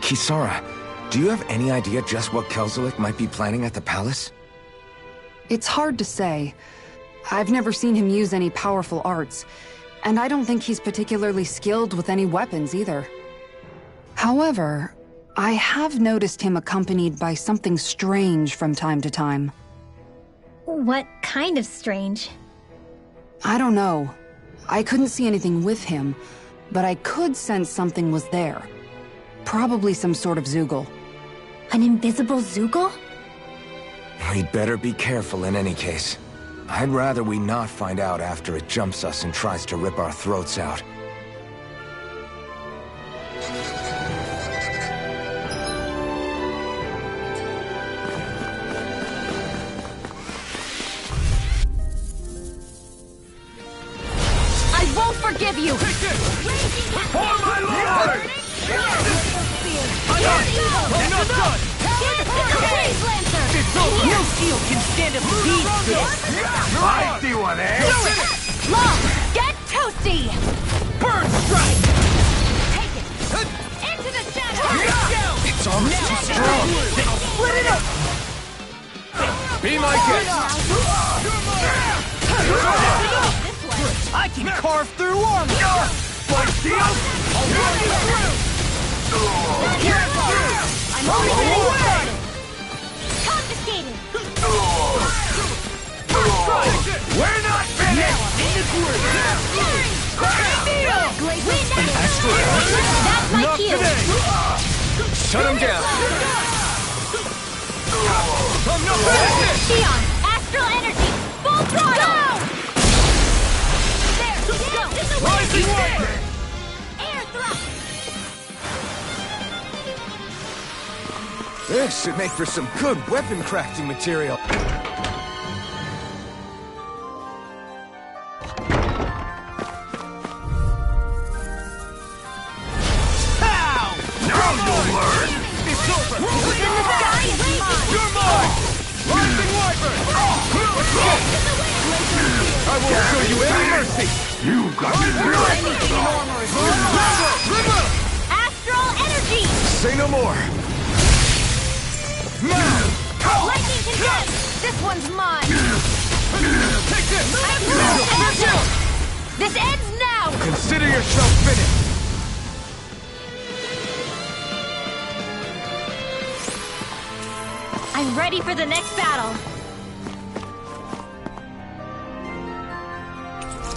D: Kisara, do you have any idea just what Kelzelik might be planning at the palace?
I: It's hard to say. I've never seen him use any powerful arts, and I don't think he's particularly skilled with any weapons either. However, I have noticed him accompanied by something strange from time to time.
B: What kind of strange?
I: I don't know. I couldn't see anything with him, but I could sense something was there. Probably some sort of Zeugle.
B: An invisible Zeugle?
D: We'd better be careful in any case. I'd rather we not find out after it jumps us and tries to rip our throats out.
F: I won't forgive you!
E: For my lord! I'm not done! It's over!
J: No shield can stand up to these fists!
E: I see one, eh?
F: Long, get toasty!
J: Burn strike!
F: Take it! Into the shadow!
D: It's almost too strong!
J: Then I'll split it up!
E: Be my guest!
J: I can carve through armor!
E: My shield! I'll run you through!
F: I'm only getting started! Confiscated!
E: We're not finished!
F: That's my
E: Not
F: cue!
E: today!
D: Shut him down!
E: I'm not finished!
F: Xion, astral energy, full throttle! There, go!
E: Rising Wiper!
F: Air thrust!
D: This should make for some good weapon crafting material.
E: Now you'll learn! It's over!
F: What's in the sky is mine!
E: You're mine! Rising Wiper! I won't show you any mercy! You got me
F: Astral energy!
D: Say no more!
F: Lightning condensed! This one's mine!
E: Take this!
F: This ends now!
D: Consider yourself finished!
B: I'm ready for the next battle.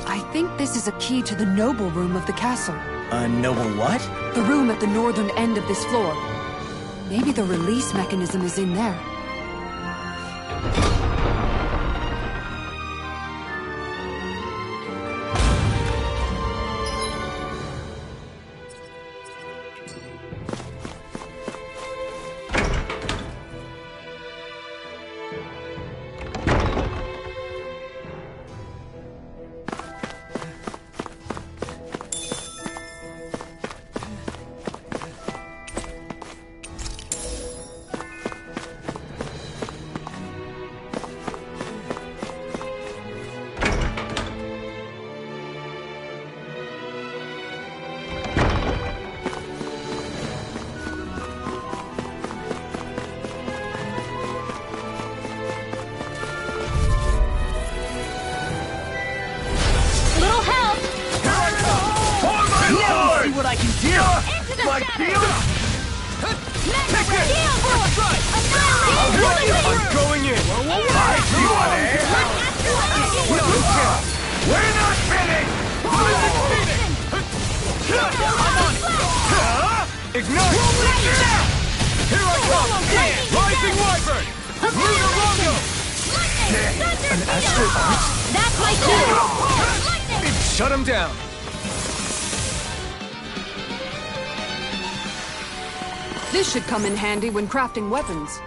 I: I think this is a key to the noble room of the castle.
J: A noble what?
I: The room at the northern end of this floor. Maybe the release mechanism is in there.
E: I'm going in! I see what it is! We're not finished! Ignite! Here I come! Rising Wyvern! Lunar Rondo!
D: An astral art?
F: That's my cue!
D: Shut him down!
I: This should come in handy when crafting weapons.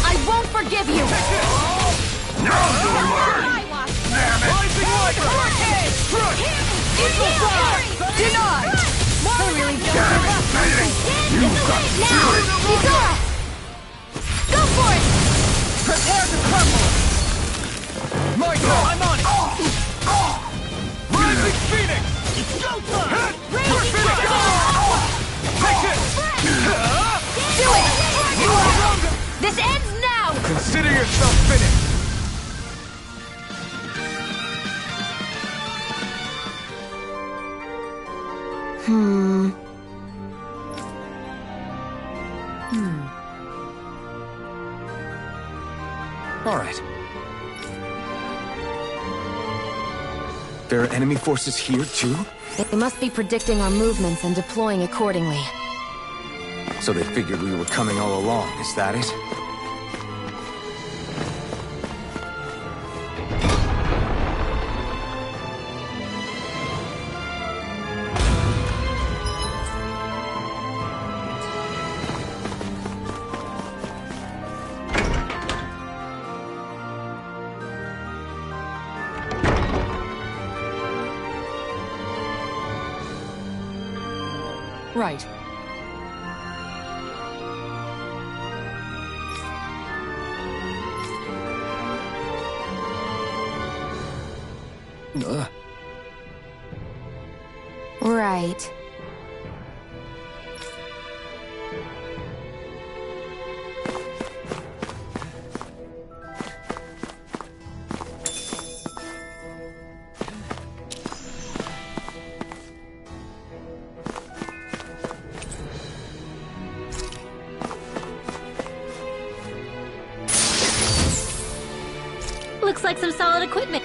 F: I won't forgive you!
E: Now you'll learn! Damn it! Rising Wyvern!
F: Eagle Fire!
I: Denied!
F: I really don't
E: Damn it, Fading! You've got fury!
F: Kisara! Go for it!
E: Prepare to crumble! My turn! I'm on it! Rising Phoenix! It's go time! Take it!
F: Do it! This ends now!
E: Consider yourself finished!
D: All right. There are enemy forces here, too?
K: They must be predicting our movements and deploying accordingly.
D: So they figured we were coming all along, is that it?
I: Right.
K: Right.
B: Looks like some solid equipment.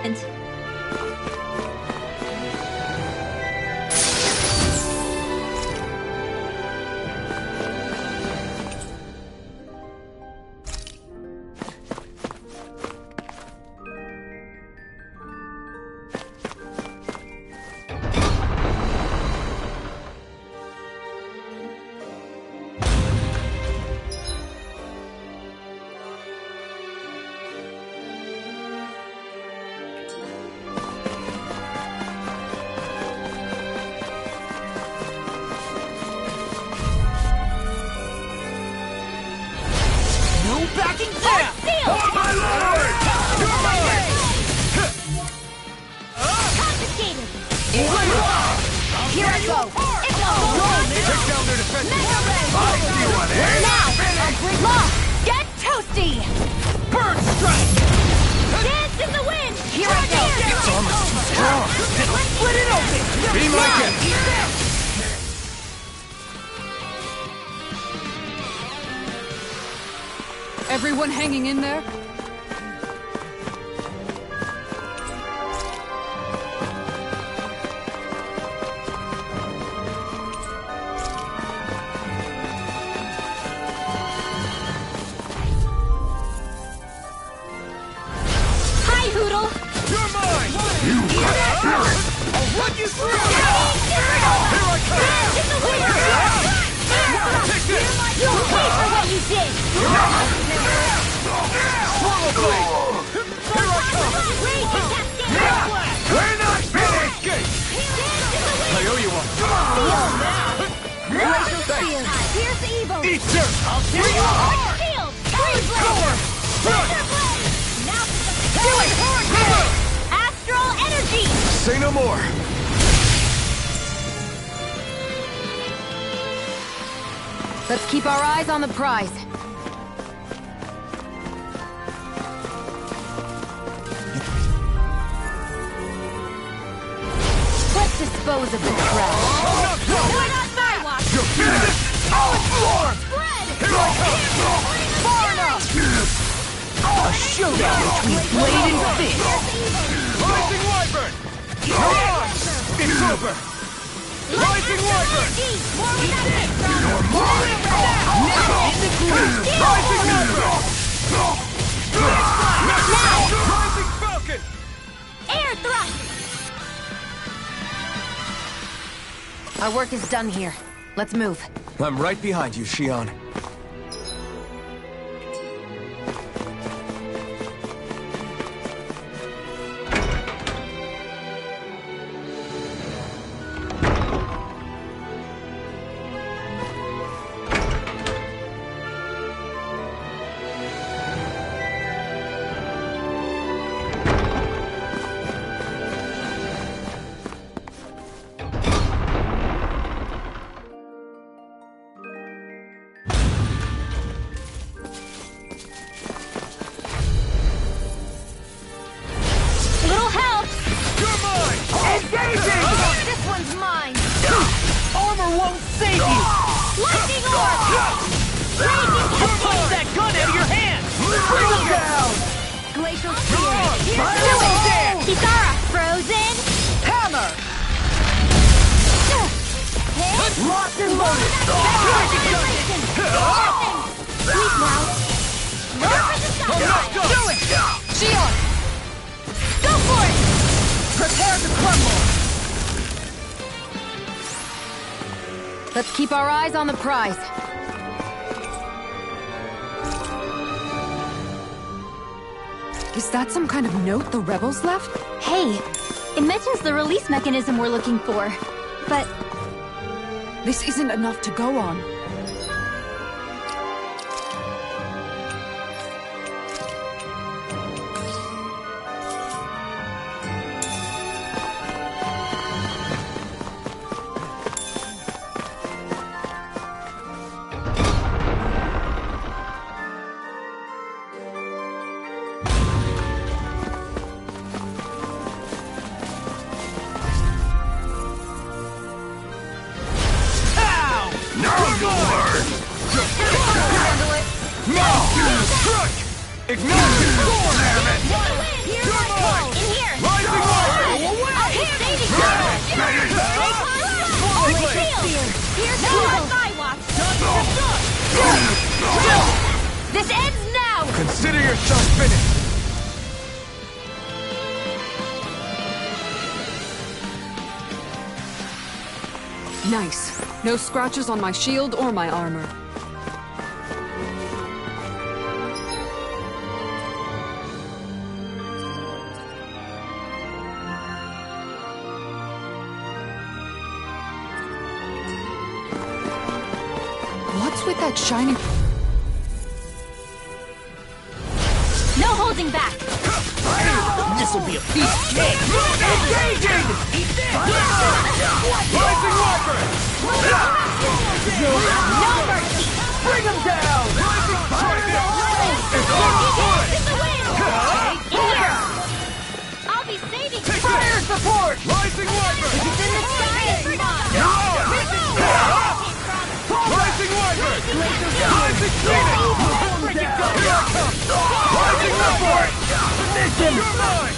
B: And
E: Backing down! Oh my lord! You're mine!
F: Confiscated!
E: Here I go!
F: It's all
E: Take down their defenses!
F: Mega Ray!
E: I see what it is!
F: Now! Lock! Get toasty!
E: Bird strike!
F: Dance in the wind! Here I go!
E: It's almost too strong!
F: Split it open!
E: Be my guest!
I: Everyone hanging in there?
B: hi, Hoodle.
E: You're mine! You got spirit! I'll run you through! Here I come!
F: In the wind!
E: Take this!
F: You'll pay for what you did!
E: Swallow blade! Here I come!
F: Rage and cascade!
E: We're not finished! I owe you one!
F: Spear! Here's the evil!
E: Eat dirt! I'll tear you apart!
F: Shield! Blade!
E: Cover!
F: Thunder blade! Now do it! Astral energy!
E: Say no more!
K: Let's keep our eyes on the prize. Let's dispose of the crowd.
F: We're not Skywatch!
E: You're finished! On the floor!
F: Spread!
E: Here I come!
F: Far enough!
J: A showdown between blade and fist.
E: Rising Wyvern! You're on! It's over! Rising Wyvern!
F: More with that fist!
E: You're mine!
J: Now in the groove.
E: Rising Wyvern! Now! Rising Falcon!
F: Air thrust!
K: Our work is done here. Let's move.
D: I'm right behind you, Shion.
F: Little help!
E: You're mine!
J: Engaging!
F: This one's mine!
J: Armor won't save you!
F: Lightning orb!
J: Punch that gun out of your hand! Bring him down!
F: Glacial spear!
J: Fire
F: Do it!
J: there!
F: Kisara! Frozen!
J: Hammer!
F: Hit!
J: Locked and loaded!
F: Sweet mouth! Run for the side!
J: Do it! Shion!
F: Go for it!
J: Prepare to crumble!
K: Let's keep our eyes on the prize.
I: Is that some kind of note the rebels left?
B: Hey, it mentions the release mechanism we're looking for. But
I: This isn't enough to go on.
F: This ends now!
E: Consider yourself finished!
I: Nice. No scratches on my shield or my armor. What's with that shiny...
F: No holding back!
J: This'll be a piece of cake! Engaging!
E: Rising Wyvern!
F: No mercy!
J: Bring him down!
F: It's the wind! In here! I'll be saving you!
J: Fire support!
E: Rising Wyvern!
F: It's in the sky! It's mine!
E: Rising Wyvern! Rising Phoenix! Here I come! Rising Support!
J: Position!
E: You're mine!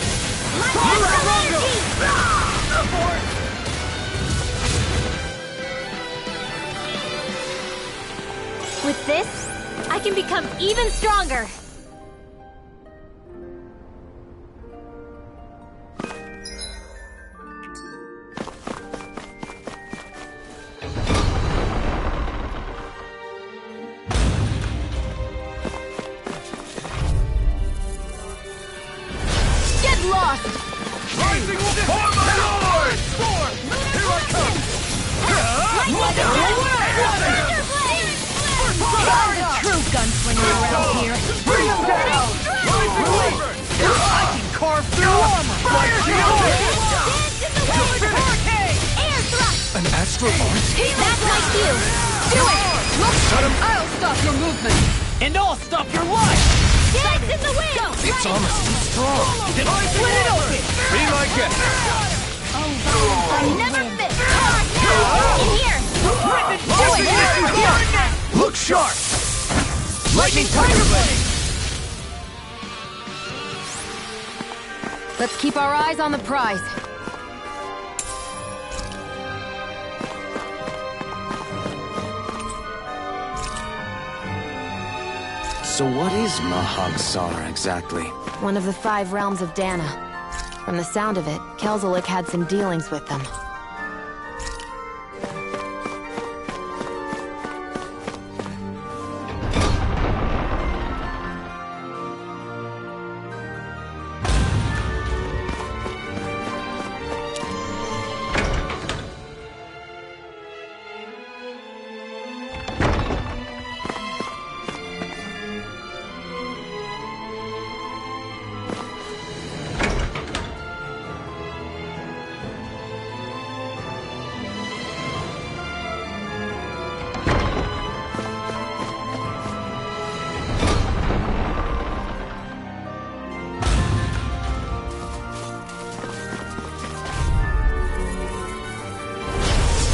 B: with this, I can become even stronger.
F: Get lost!
E: Rising for my lord! Storm! Here I come!
F: True gunslinger around here.
J: Bring him down!
E: Rising Wyvern!
J: I can carve through armor! Fire shield!
E: Astral Arts?
F: That's my cue! Do it! Look! I'll stop your movement!
L: And I'll stop your life!
F: Sights in the wind! Go!
E: It's almost too strong.
F: Split it open!
E: Be like it.
F: I never fit! In here! Do it!
E: Look sharp. Lightning Tiger Blade.
K: Let's keep our eyes on the prize.
D: So what is Mahag-Sar exactly?
K: One of the 5 realms of Dana. From the sound of it, Kelzelik had some dealings with them.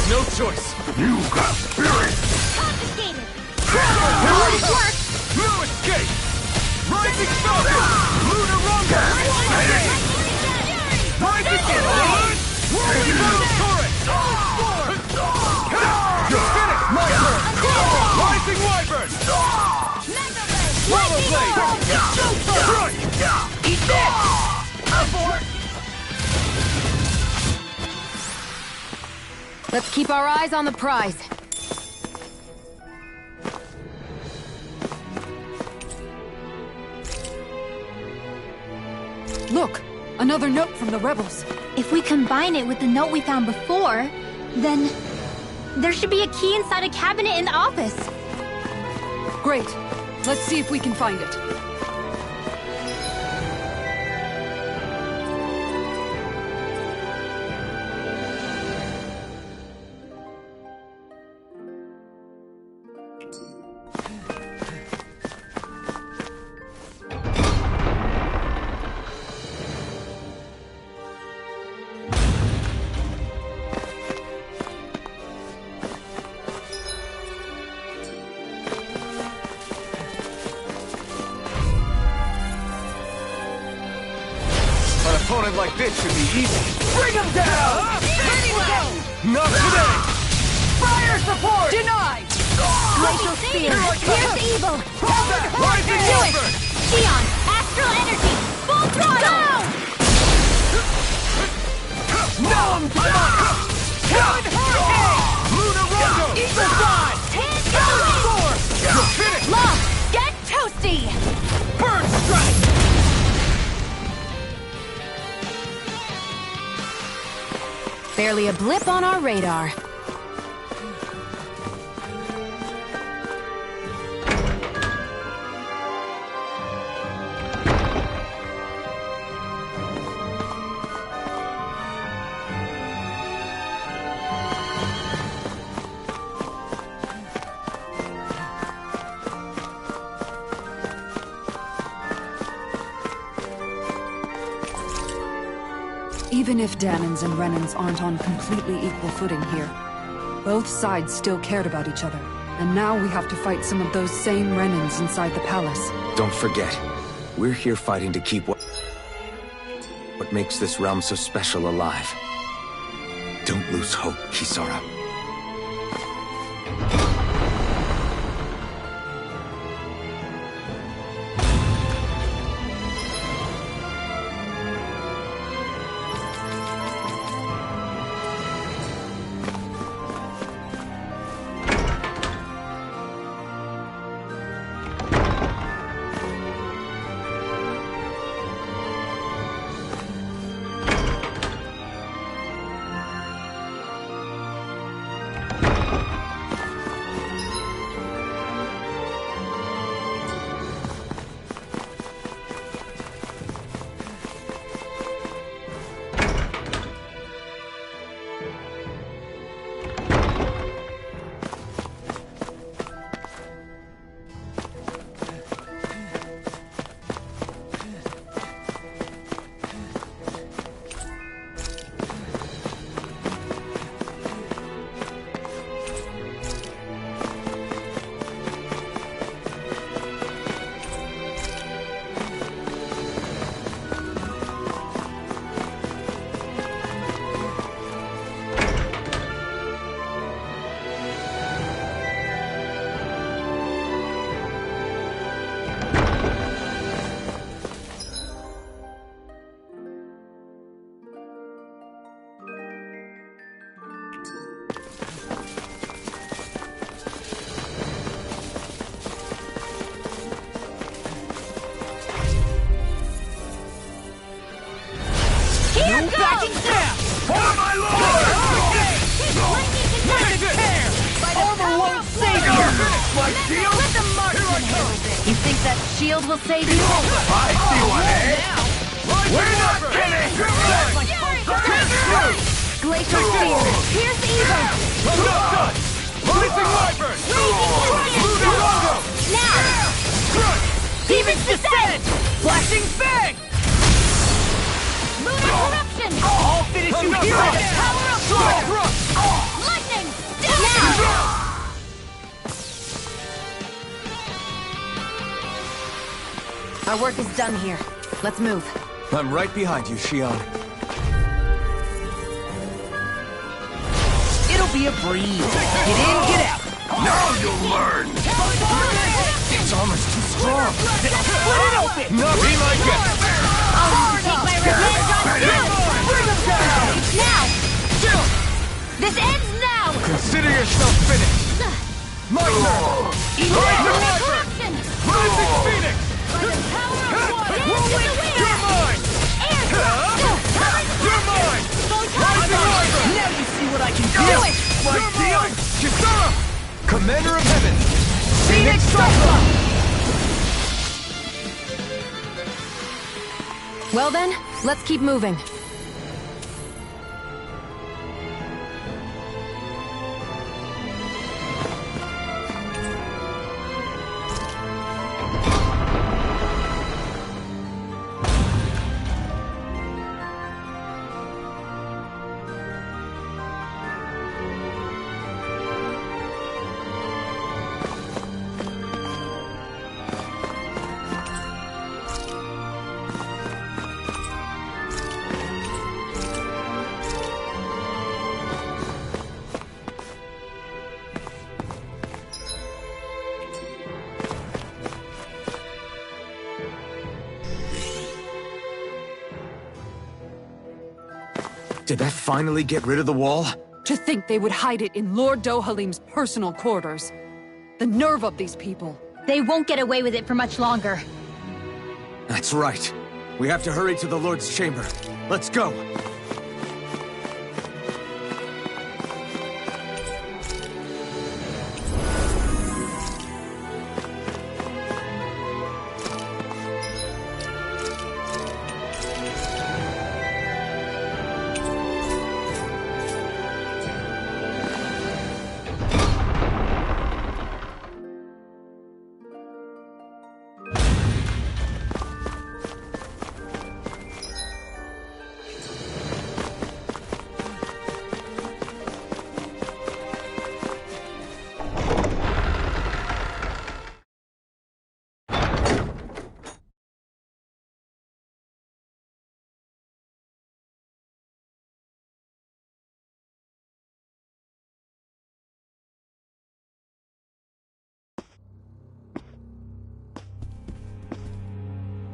E: No choice. You got spirit.
F: Confiscated!
E: Work. No escape. Rising Sun. Lunar Rumble. Rising Sun. Whirling Battle Turret. You're finished. My turn. Rising Wyvern. Swallow Blade. Strike. Eat this.
K: Let's keep our eyes on the prize.
I: Look! Another note from the rebels.
B: If we combine it with the note we found before, then there should be a key inside a cabinet in the office.
I: Great. Let's see if we can find it.
E: An opponent like this should be easy. Bring him down!
F: Ready to go!
E: Not today!
F: Fire support! Denied! Glacial Spear! Pierce evil!
E: Rising
F: Do it!
E: Wyvern!
F: Sion! Astral energy! Full throttle!
E: Numb Titan!
F: Talon Hurricane!
E: Lunar Rondo!
F: Eagle Side! Hands to the wind!
E: You're finished!
F: Love! Get toasty!
E: Bird Strike!
K: Barely a blip on our radar.
I: Even if Danans and Renans aren't on completely equal footing here, both sides still cared about each other. And now we have to fight some of those same Renans inside the palace.
D: Don't forget, we're here fighting to keep what makes this realm so special alive. Don't lose hope, Kisara.
E: shield?
F: Let the marksman handle this.
K: You think that shield will save you?
E: I see one, eh? We're not kidding!
K: Glacial Spear! Pierce Evil!
E: I'm not done! Rising Wyvern! Lunarongo!
F: Now!
E: Crunch!
F: Demon's Descent!
E: Flashing Fang!
F: Lunar Corruption!
E: I'll finish you here!
F: Power of Fire! Lightning! Now!
K: Our work is done here. Let's move.
D: I'm right behind you, Shion.
J: It'll be a breeze. Get in, get out.
E: Now you'll learn!
D: Its armor's too strong.
J: Split it open.
E: Not be my guest!
F: I'll take my revenge on you!
E: Bring them down!
F: Now!
E: Still!
F: This ends now!
E: Consider yourself finished! My turn! Rising Wyvern!
F: Corruption!
E: Rising Phoenix!
F: By the power of water!
E: You're mine!
F: Air!
E: You're mine! Rising Wyvern!
J: Now you see what I can do.
E: Do it! My deal! Kisara! Commander of Heaven! Phoenix Cyclone!
K: Well then, let's keep moving.
D: Did that finally get rid of the wall?
I: To think they would hide it in Lord Dohalim's personal quarters. The nerve of these people.
B: They won't get away with it for much longer.
D: That's right. We have to hurry to the Lord's chamber. Let's go!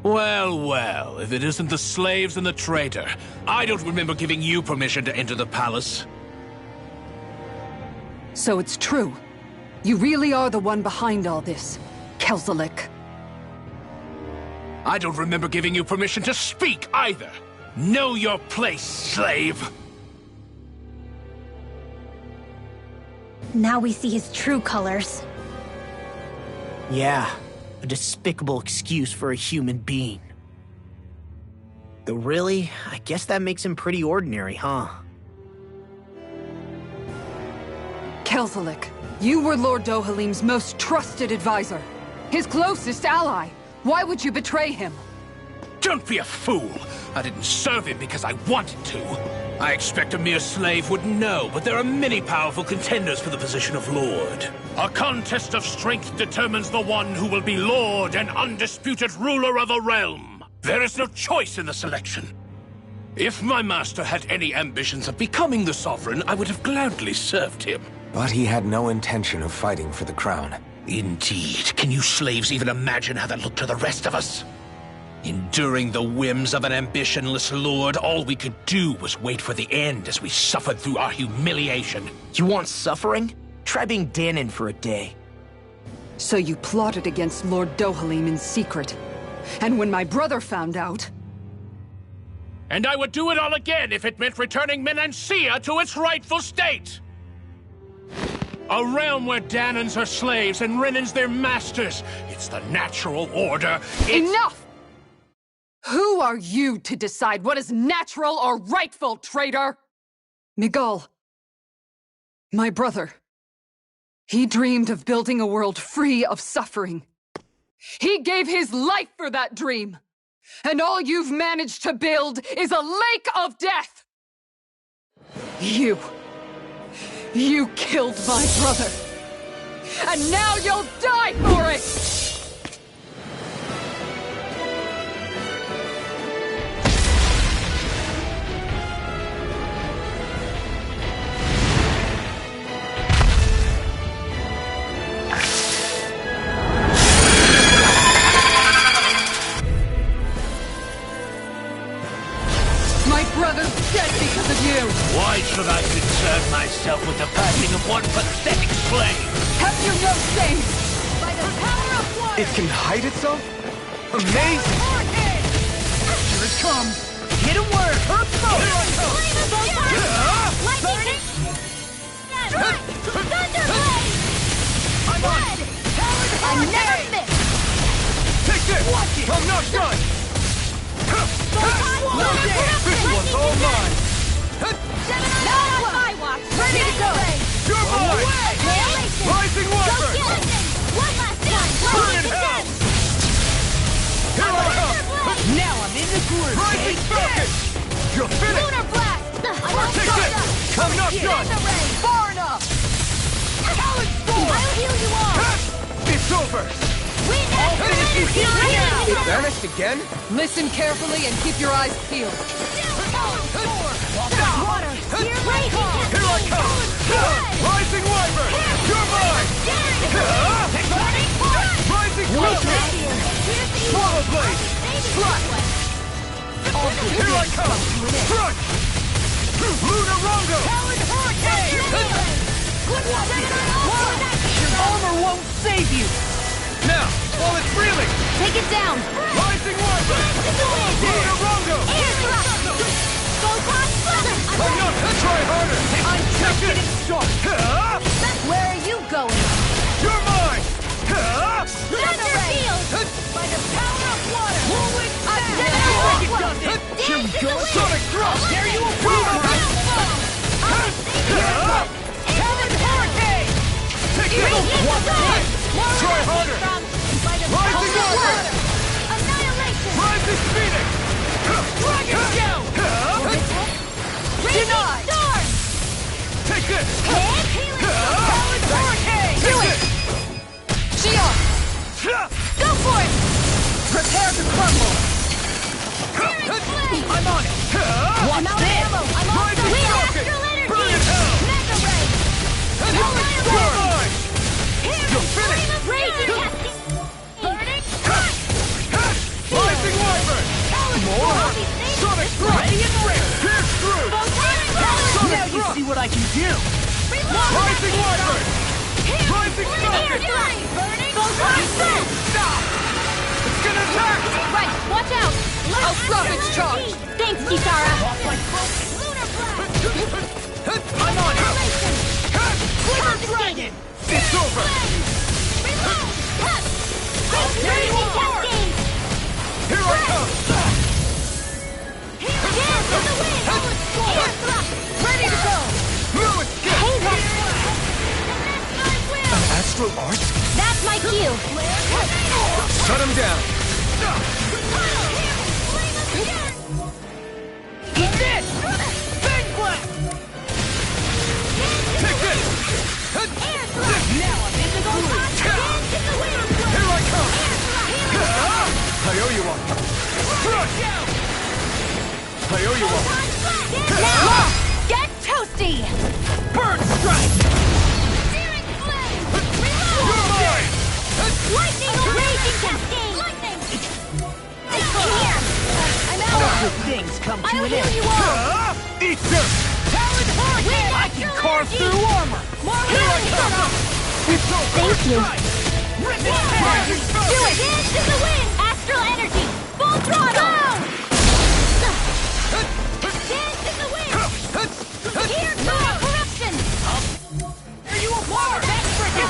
G: Well, well, if it isn't the slaves and the traitor. I don't remember giving you permission to enter the palace.
I: So it's true. You really are the one behind all this, Kelzelik.
G: I don't remember giving you permission to speak either. Know your place, slave!
B: Now we see his true colors.
J: Yeah, a despicable excuse for a human being. Though really, I guess that makes him pretty ordinary, huh?
I: Kelzelik, you were Lord Dohalim's most trusted advisor. His closest ally. Why would you betray him?
G: Don't be a fool! I didn't serve him because I wanted to. I expect a mere slave would know, but there are many powerful contenders for the position of Lord. A contest of strength determines the one who will be Lord and undisputed ruler of a realm. There is no choice in the selection. If my master had any ambitions of becoming the sovereign, I would have gladly served him.
D: But he had no intention of fighting for the crown.
G: Indeed. Can you slaves even imagine how that looked to the rest of us? Enduring the whims of an ambitionless lord, all we could do was wait for the end as we suffered through our humiliation.
J: You want suffering? Try being Danon for a day.
I: So you plotted against Lord Dohalim in secret. And when my brother found out...
G: And I would do it all again if it meant returning Menancia to its rightful state! A realm where Danans are slaves and Renans their masters. It's the natural order.
I: Enough! Who are you to decide what is natural or rightful, traitor? Miguel. My brother. He dreamed of building a world free of suffering. He gave his life for that dream. And all you've managed to build is a lake of death! You killed my brother! And now you'll die for it! My brother's dead because of you!
G: Why should I concern myself with the passing of one pathetic slave?
I: Have you no shame? By the power of water!
E: It can hide itself? Amazing!
J: Here it comes! Get a word! Earth smoke!
F: Lightning! Thunderblade!
E: I'm on it!
F: I never miss!
E: Take this! I'm not done! This one's all mine!
F: Not on my watch! Ready to go!
E: You're mine! Rising Wyvern!
F: One last time!
E: Burn in hell! Here I come!
J: Now I'm in the groove!
E: Rising Falcon! You're finished!
F: Lunar blast!
E: Take this! I'm not done!
F: Far enough!
E: Talon Storm!
F: I'll heal you all!
E: It's over!
F: It
E: vanished again?
I: Listen carefully and keep your eyes peeled.
F: Water! Here
E: Here I come! Rising Wyvern! You're mine! Rising Falcon! Swallow Blade! Strike! Here I come! Strike! Lunar Rondo!
J: Your armor won't save you!
E: Now, while it's reeling!
K: Take it down!
E: Rising Wyvern! Lunar Rondo! I'm not gonna try harder!
J: I'm just getting started!
F: Where are you going?
E: You're mine!
F: Thunderfield! By the power of water!
J: Here we go!
E: Sonic Drop!
J: There you are!
E: Talon Hurricane! Take it! Try harder! Rising Wyvern!
F: Annihilation!
E: Rising Phoenix!
J: Dragon Gel!
F: Denied! Storm!
E: Take this!
F: Talon Hurricane!
E: Do it!
I: Shion!
F: Go for it!
J: Prepare to crumble! I'm on it!
F: I'm out of ammo! I'm all
E: Rising
F: Wind
E: Falcon!
F: Astral Energy!
E: Burn in hell!
F: Mega Ray!
E: You're mine! You're finished!
F: Raging Casting! Burning!
E: Rising Wyvern! More! Sonic Thrust! Pierce through!
J: Now you see what I can do!
E: Rising Wyvern! Rising Falcon!
F: Stop!
E: It's gonna attack!
K: Right, watch out!
I: I'll stop its charge!
K: Thanks, Kisara!
J: I'm on it!
F: Flicker Dragon!
E: It's over!
F: There you are!
E: Here I come!
F: Dance in the wind! Air thrust! Ready to go!
E: No escape!
K: Hey, that's...
E: Astral Art?
K: That's my cue!
E: Shut him down!
J: Eat this! Big Blast!
E: Take this!
J: Now I'm in the groove!
E: Here I come! I owe you one! Crush! I owe you one!
K: Now, get toasty!
J: Bird Strike!
E: You're mine!
F: Lightning Raging Cascade! Lightning! Here! I'm out!
J: Good things come to
F: I'll
J: an
F: heal
J: end!
F: you all!
E: Eat dirt!
F: Talon Hurricane!
J: I can carve through armor!
F: More healing!
E: It's over!
K: Thank you.
J: Rip it apart!
F: Do it! Dance in the wind! Astral Energy! Full throttle! Dance in the wind! Here, total corruption!
J: There you are!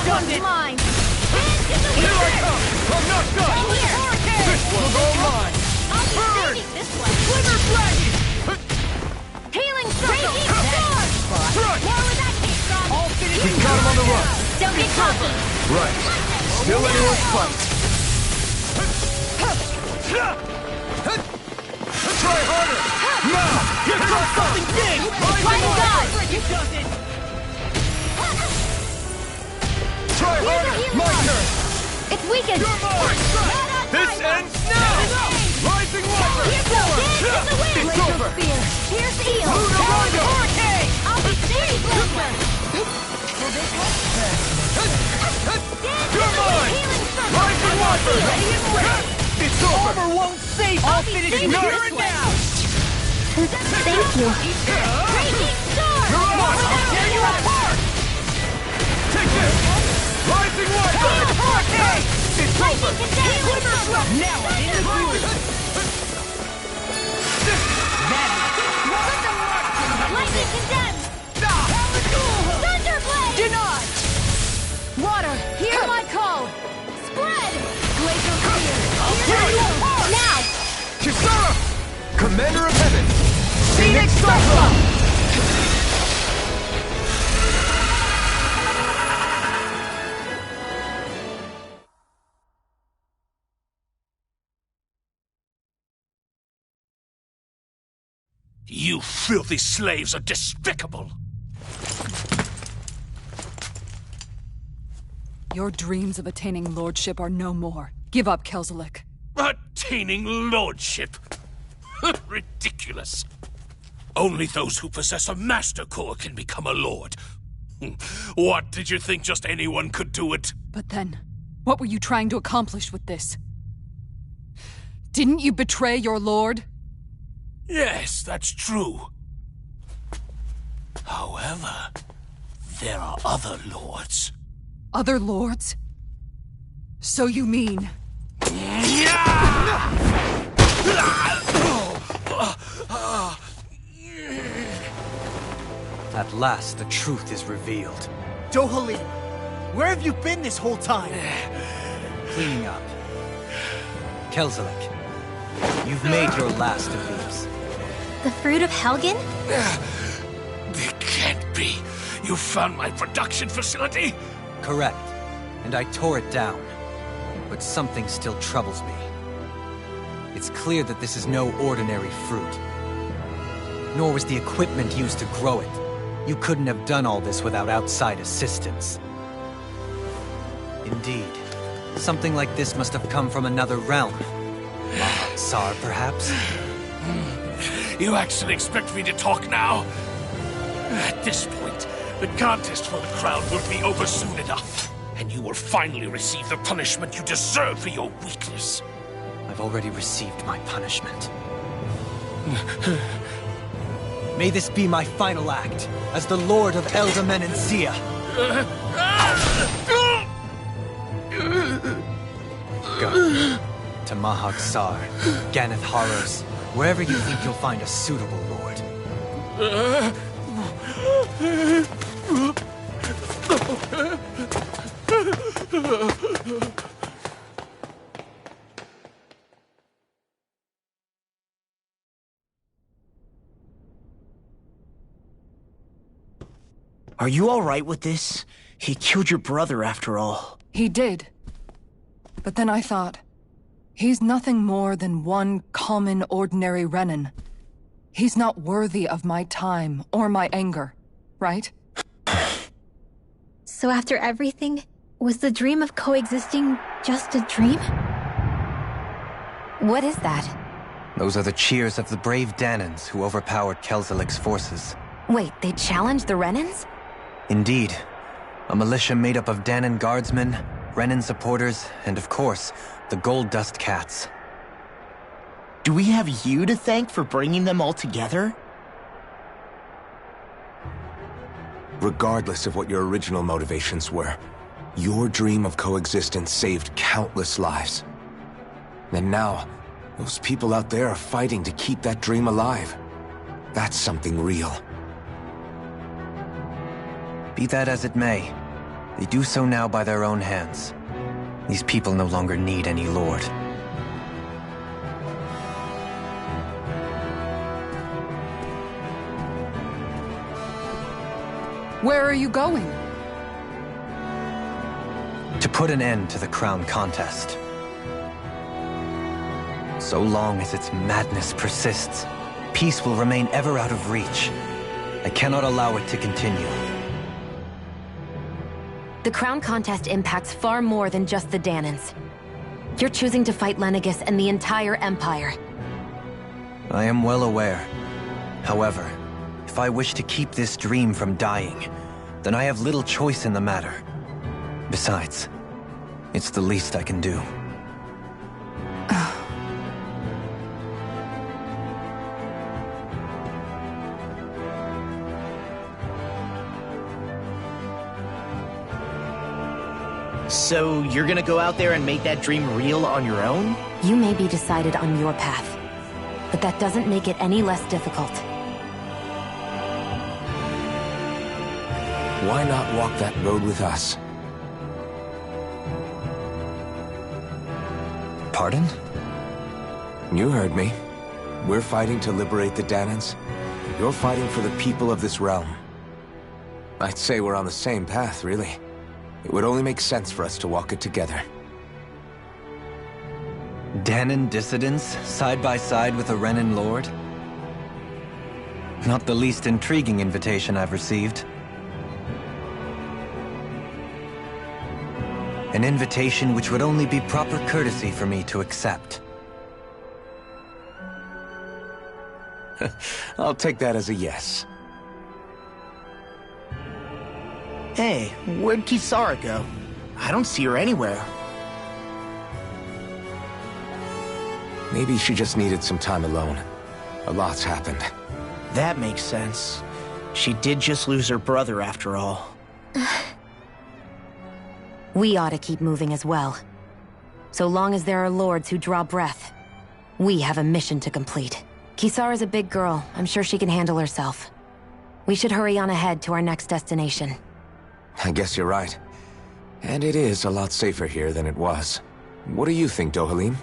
F: one's mine!
E: Here I come! I'm not done! This one's all mine!
F: I'll be
E: Burn!
F: saving this one!
E: Sliver flagging!
F: Healing circle!
E: Right!
F: More where that came from!
E: I'll finish it! We got him on the run!
F: Don't get cocky!
E: Right. Still anyone's fight. Try harder! Now! Here comes something big!
F: Fight and dodge!
E: Try harder! My turn!
F: It's weakened!
E: You're mine! This ends now! Rising water!
F: Dance in the wind!
E: It's over!
F: Spear! Pierce eel!
E: Lunar Rondo!
F: Hurricane! I'll be saving Blazer!
E: You're mine! Rising water! It's over!
F: Armor won't save! I'll finish
E: here and
F: now!
B: Thank you.
F: Raging star!
E: I'll tear you apart! Take this! Rising water! Hurricane! It's over!
F: Now I'm in the groove! Lightning condemned! Thunderblade! Denied! Water, hear my call! Spread! Glacial spear!
E: Tear you apart!
F: Now!
E: Kisara! Commander of Heaven! Phoenix Cyclone!
G: You filthy slaves are despicable!
I: Your dreams of attaining lordship are no more. Give up, Kelzelik.
G: Attaining lordship? Ridiculous. Only those who possess a master core can become a lord. What, did you think just anyone could do it?
I: But then, what were you trying to accomplish with this? Didn't you betray your lord?
G: Yes, that's true. However, there are other lords.
I: Other lords? So you mean...
L: At last, the truth is revealed.
J: Dohalim, where have you been this whole time?
L: Cleaning up. Kelzelik, you've made your last of these.
B: The fruit of Helgen?
G: It can't be. You found my production facility?
L: Correct. And I tore it down. But something still troubles me. It's clear that this is no ordinary fruit. Nor was the equipment used to grow it. You couldn't have done all this without outside assistance. Indeed. Something like this must have come from another realm. Tsar, perhaps?
G: You actually expect me to talk now? At this point, the contest for the crown will be over soon enough. And you will finally receive the punishment you deserve for your weakness.
L: I've already received my punishment. May this be my final act, as the Lord of Elda Menancia. Go. To Mahag Sar, Ganeth Haros, wherever you think you'll find a suitable lord.
J: Are you alright with this? He killed your brother after all.
I: He did. But then I thought, he's nothing more than one common, ordinary Renin. He's not worthy of my time or my anger, right?
B: So after everything, was the dream of coexisting just a dream?
K: What is that?
C: Those are the cheers of the brave Danans who overpowered Kelzelik's forces.
K: Wait, they challenged the Renans?
C: Indeed. A militia made up of Danan guardsmen, Renin supporters, and of course, the Gold Dust Cats.
J: Do we have you to thank for bringing them all together?
D: Regardless of what your original motivations were, your dream of coexistence saved countless lives. And now, those people out there are fighting to keep that dream alive. That's something real.
C: Be that as it may, They do so now by their own hands. These people no longer need any lord.
I: Where are you going?
C: To put an end to the crown contest. So long as its madness persists, peace will remain ever out of reach. I cannot allow it to continue.
K: The crown contest impacts far more than just the Danans. You're choosing to fight Lenegis and the entire Empire.
C: I am well aware. However, if I wish to keep this dream from dying, then I have little choice in the matter. Besides, it's the least I can do.
J: So you're gonna go out there and make that dream real on your own?
K: You may be decided on your path, but that doesn't make it any less difficult.
D: Why not walk that road with us?
C: Pardon?
D: You heard me. We're fighting to liberate the Danans. You're fighting for the people of this realm. I'd say we're on the same path, really. It would only make sense for us to walk it together.
C: Danan dissidents, side by side with a Renan lord? Not the least intriguing invitation I've received. An invitation which would only be proper courtesy for me to accept.
D: I'll take that as a yes.
J: Hey, where'd Kisara go? I don't see her anywhere.
D: Maybe she just needed some time alone. A lot's happened.
J: That makes sense. She did just lose her brother after all.
K: We ought to keep moving as well. So long as there are lords who draw breath, we have a mission to complete. Kisara's a big girl. I'm sure she can handle herself. We should hurry on ahead to our next destination.
D: I guess you're right. And it is a lot safer here than it was. What do you think, Dohalim?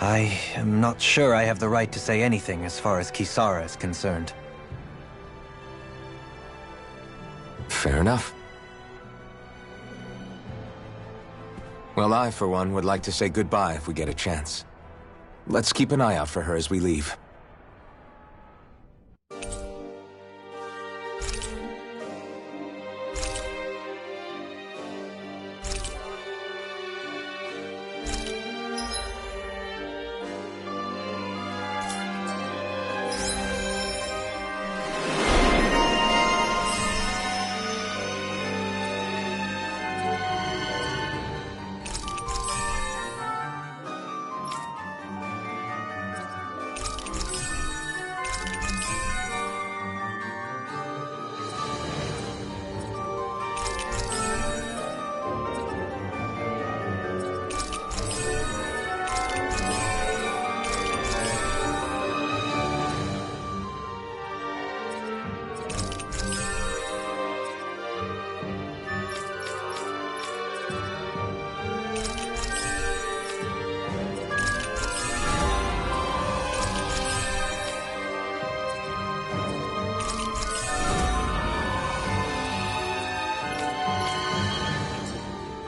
C: I am not sure I have the right to say anything as far as Kisara is concerned.
D: Fair enough. Well, I, for one, would like to say goodbye if we get a chance. Let's keep an eye out for her as we leave.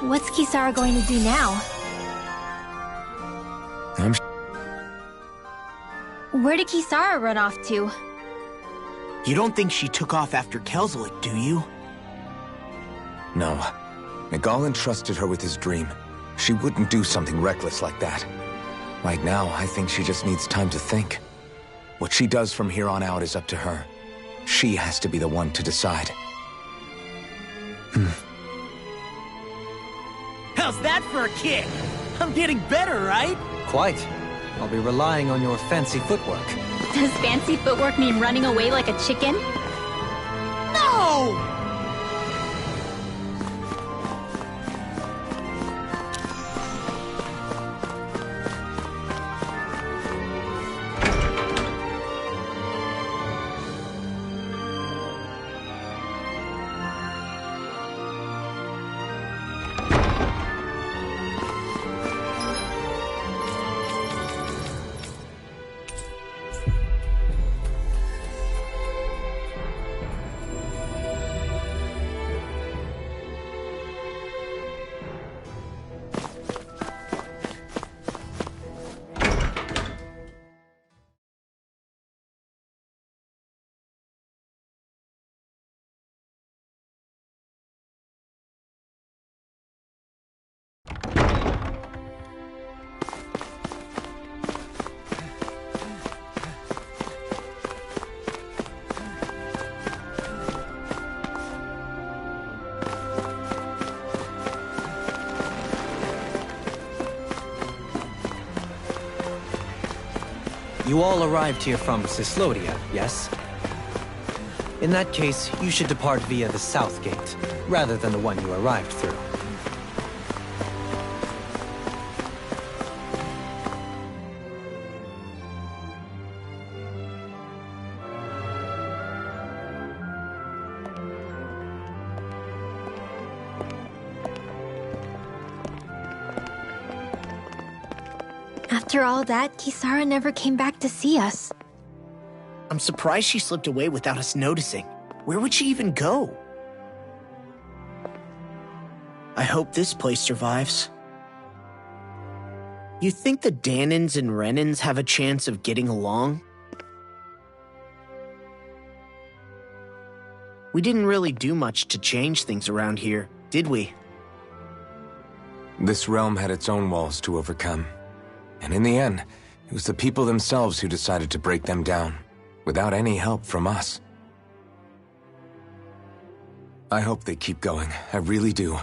B: What's Kisara going to do now? Where did Kisara run off to?
J: You don't think she took off after Kelzelik, do you?
D: No. Nagal entrusted her with his dream. She wouldn't do something reckless like that. Right now, I think she just needs time to think. What she does from here on out is up to her. She has to be the one to decide.
J: How's that for a kick? I'm getting better, right?
C: Quite. I'll be relying on your fancy footwork.
B: Does fancy footwork mean running away like a chicken?
J: No!
L: You all arrived here from Cislodia, yes? In that case, you should depart via the south gate, rather than the one you arrived through.
B: After all that, Kisara never came back to see us.
J: I'm surprised she slipped away without us noticing. Where would she even go? I hope this place survives. You think the Danins and Renins have a chance of getting along? We didn't really do much to change things around here, did we?
D: This realm had its own walls to overcome. And in the end, it was the people themselves who decided to break them down, without any help from us. I hope they keep going. I really do.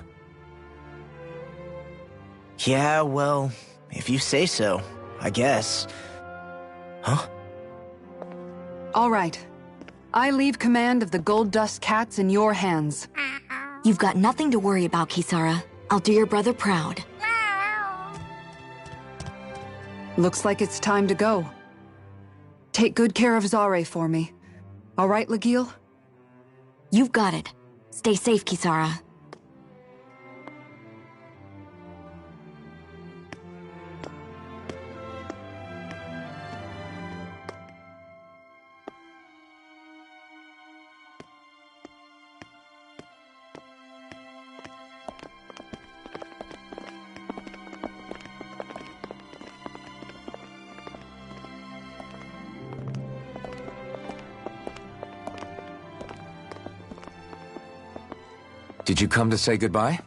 J: Yeah, well, if you say so, I guess. Huh?
I: All right. I leave command of the Gold Dust Cats in your hands.
K: You've got nothing to worry about, Kisara. I'll do your brother proud.
I: Looks like it's time to go. Take good care of Zare for me. All right, Legil?
K: You've got it. Stay safe, Kisara.
D: Did you come to say goodbye?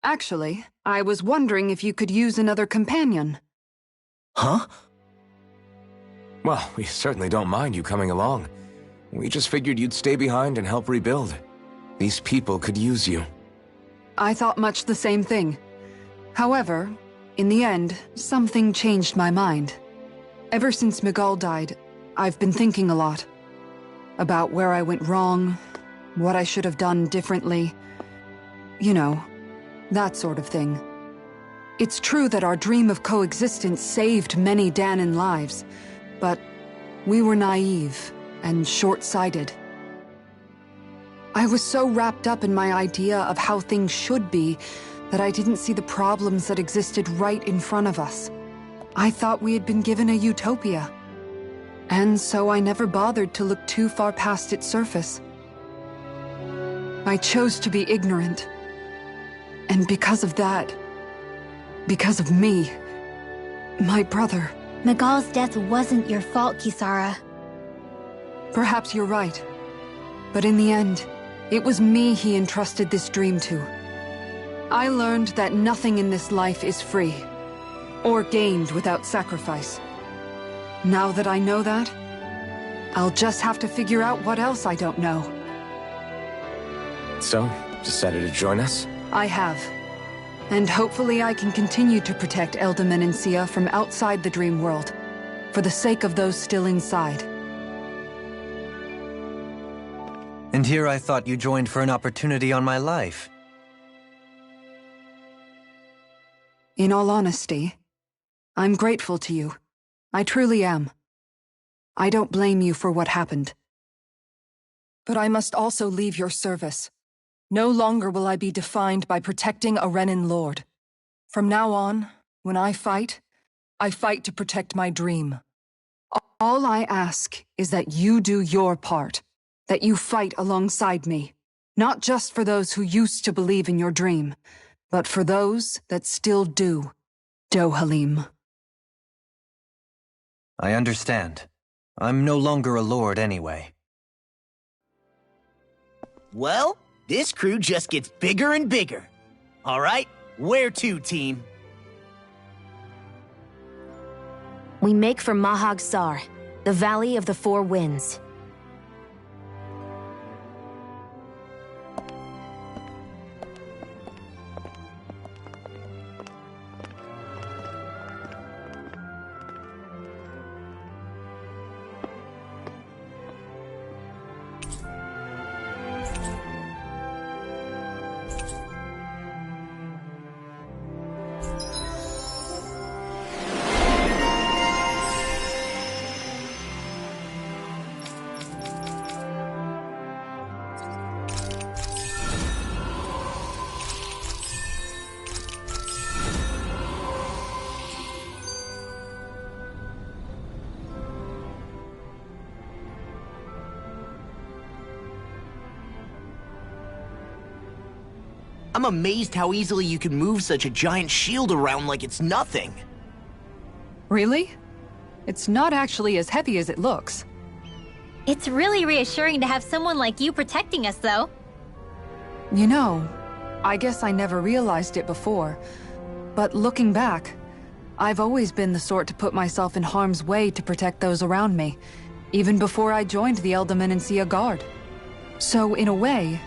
I: Actually, I was wondering if you could use another companion.
J: Huh?
D: Well, we certainly don't mind you coming along. We just figured you'd stay behind and help rebuild. These people could use you.
I: I thought much the same thing. However, in the end, something changed my mind. Ever since Miguel died, I've been thinking a lot. About where I went wrong, what I should have done differently. You know, that sort of thing. It's true that our dream of coexistence saved many Danan lives, but we were naive and short-sighted. I was so wrapped up in my idea of how things should be that I didn't see the problems that existed right in front of us. I thought we had been given a utopia. And so I never bothered to look too far past its surface. I chose to be ignorant. And because of that, because of me, my brother...
B: Miguel's death wasn't your fault, Kisara.
I: Perhaps you're right. But in the end, it was me he entrusted this dream to. I learned that nothing in this life is free, or gained without sacrifice. Now that I know that, I'll just have to figure out what else I don't know.
D: So, decided to join us?
I: I have. And hopefully I can continue to protect Eldam and Sia from outside the dream world, for the sake of those still inside.
L: And here I thought you joined for an opportunity on my life.
I: In all honesty, I'm grateful to you. I truly am. I don't blame you for what happened. But I must also leave your service. No longer will I be defined by protecting a Renin lord. From now on, when I fight to protect my dream. All I ask is that you do your part, that you fight alongside me, not just for those who used to believe in your dream, but for those that still do, Dohalim.
L: I understand. I'm no longer a lord anyway.
J: Well, this crew just gets bigger and bigger. All right, where to, team?
K: We make for Mahag Sar, the Valley of the Four Winds.
J: I'm amazed how easily you can move such a giant shield around like it's nothing.
I: Really? It's not actually as heavy as it looks.
B: It's really reassuring to have someone like you protecting us, though.
I: You know, I guess I never realized it before, but looking back, I've always been the sort to put myself in harm's way to protect those around me, even before I joined the Eldermenensia Guard. So, in a way,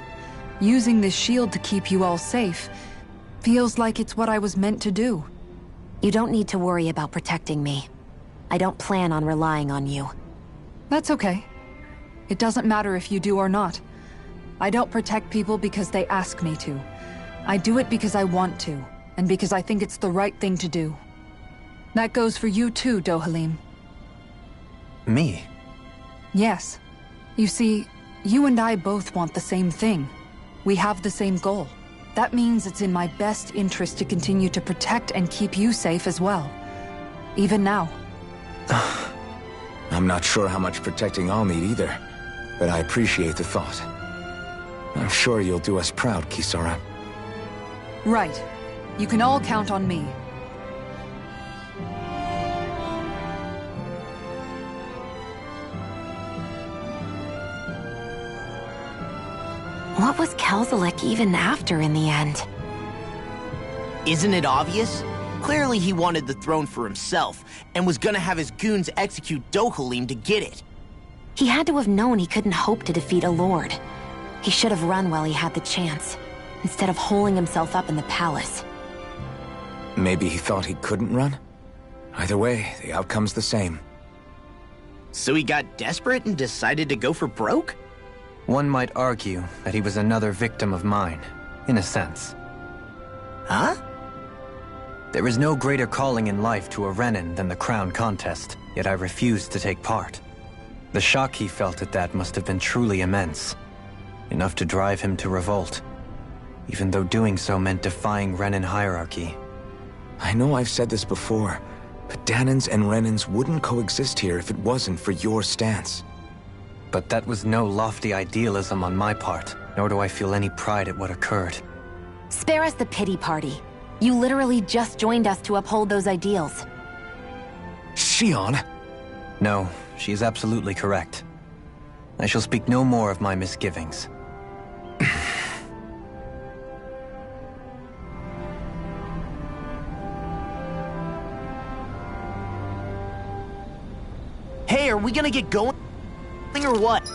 I: using this shield to keep you all safe feels like it's what I was meant to do.
K: You don't need to worry about protecting me. I don't plan on relying on you.
I: That's okay. It doesn't matter if you do or not. I don't protect people because they ask me to. I do it because I want to, and because I think it's the right thing to do. That goes for you too, Dohalim.
C: Me?
I: Yes. You see, you and I both want the same thing. We have the same goal. That means it's in my best interest to continue to protect and keep you safe as well. Even now.
D: I'm not sure how much protecting I'll need either, but I appreciate the thought. I'm sure you'll do us proud, Kisara.
I: Right. You can all count on me.
K: What was Kelzelik even after in the end?
J: Isn't it obvious? Clearly he wanted the throne for himself, and was gonna have his goons execute Dohalim to get it.
K: He had to have known he couldn't hope to defeat a lord. He should have run while he had the chance, instead of holding himself up in the palace.
D: Maybe he thought he couldn't run? Either way, the outcome's the same.
J: So he got desperate and decided to go for broke?
L: One might argue that he was another victim of mine, in a sense.
J: Huh?
L: There is no greater calling in life to a Renin than the crown contest, yet I refused to take part. The shock he felt at that must have been truly immense, enough to drive him to revolt, even though doing so meant defying Renin hierarchy.
D: I know I've said this before, but Danins and Renins wouldn't coexist here if it wasn't for your stance.
L: But that was no lofty idealism on my part, nor do I feel any pride at what occurred.
K: Spare us the pity party. You literally just joined us to uphold those ideals.
D: Shion?
L: No, she is absolutely correct. I shall speak no more of my misgivings.
J: Hey, are we gonna get going or what?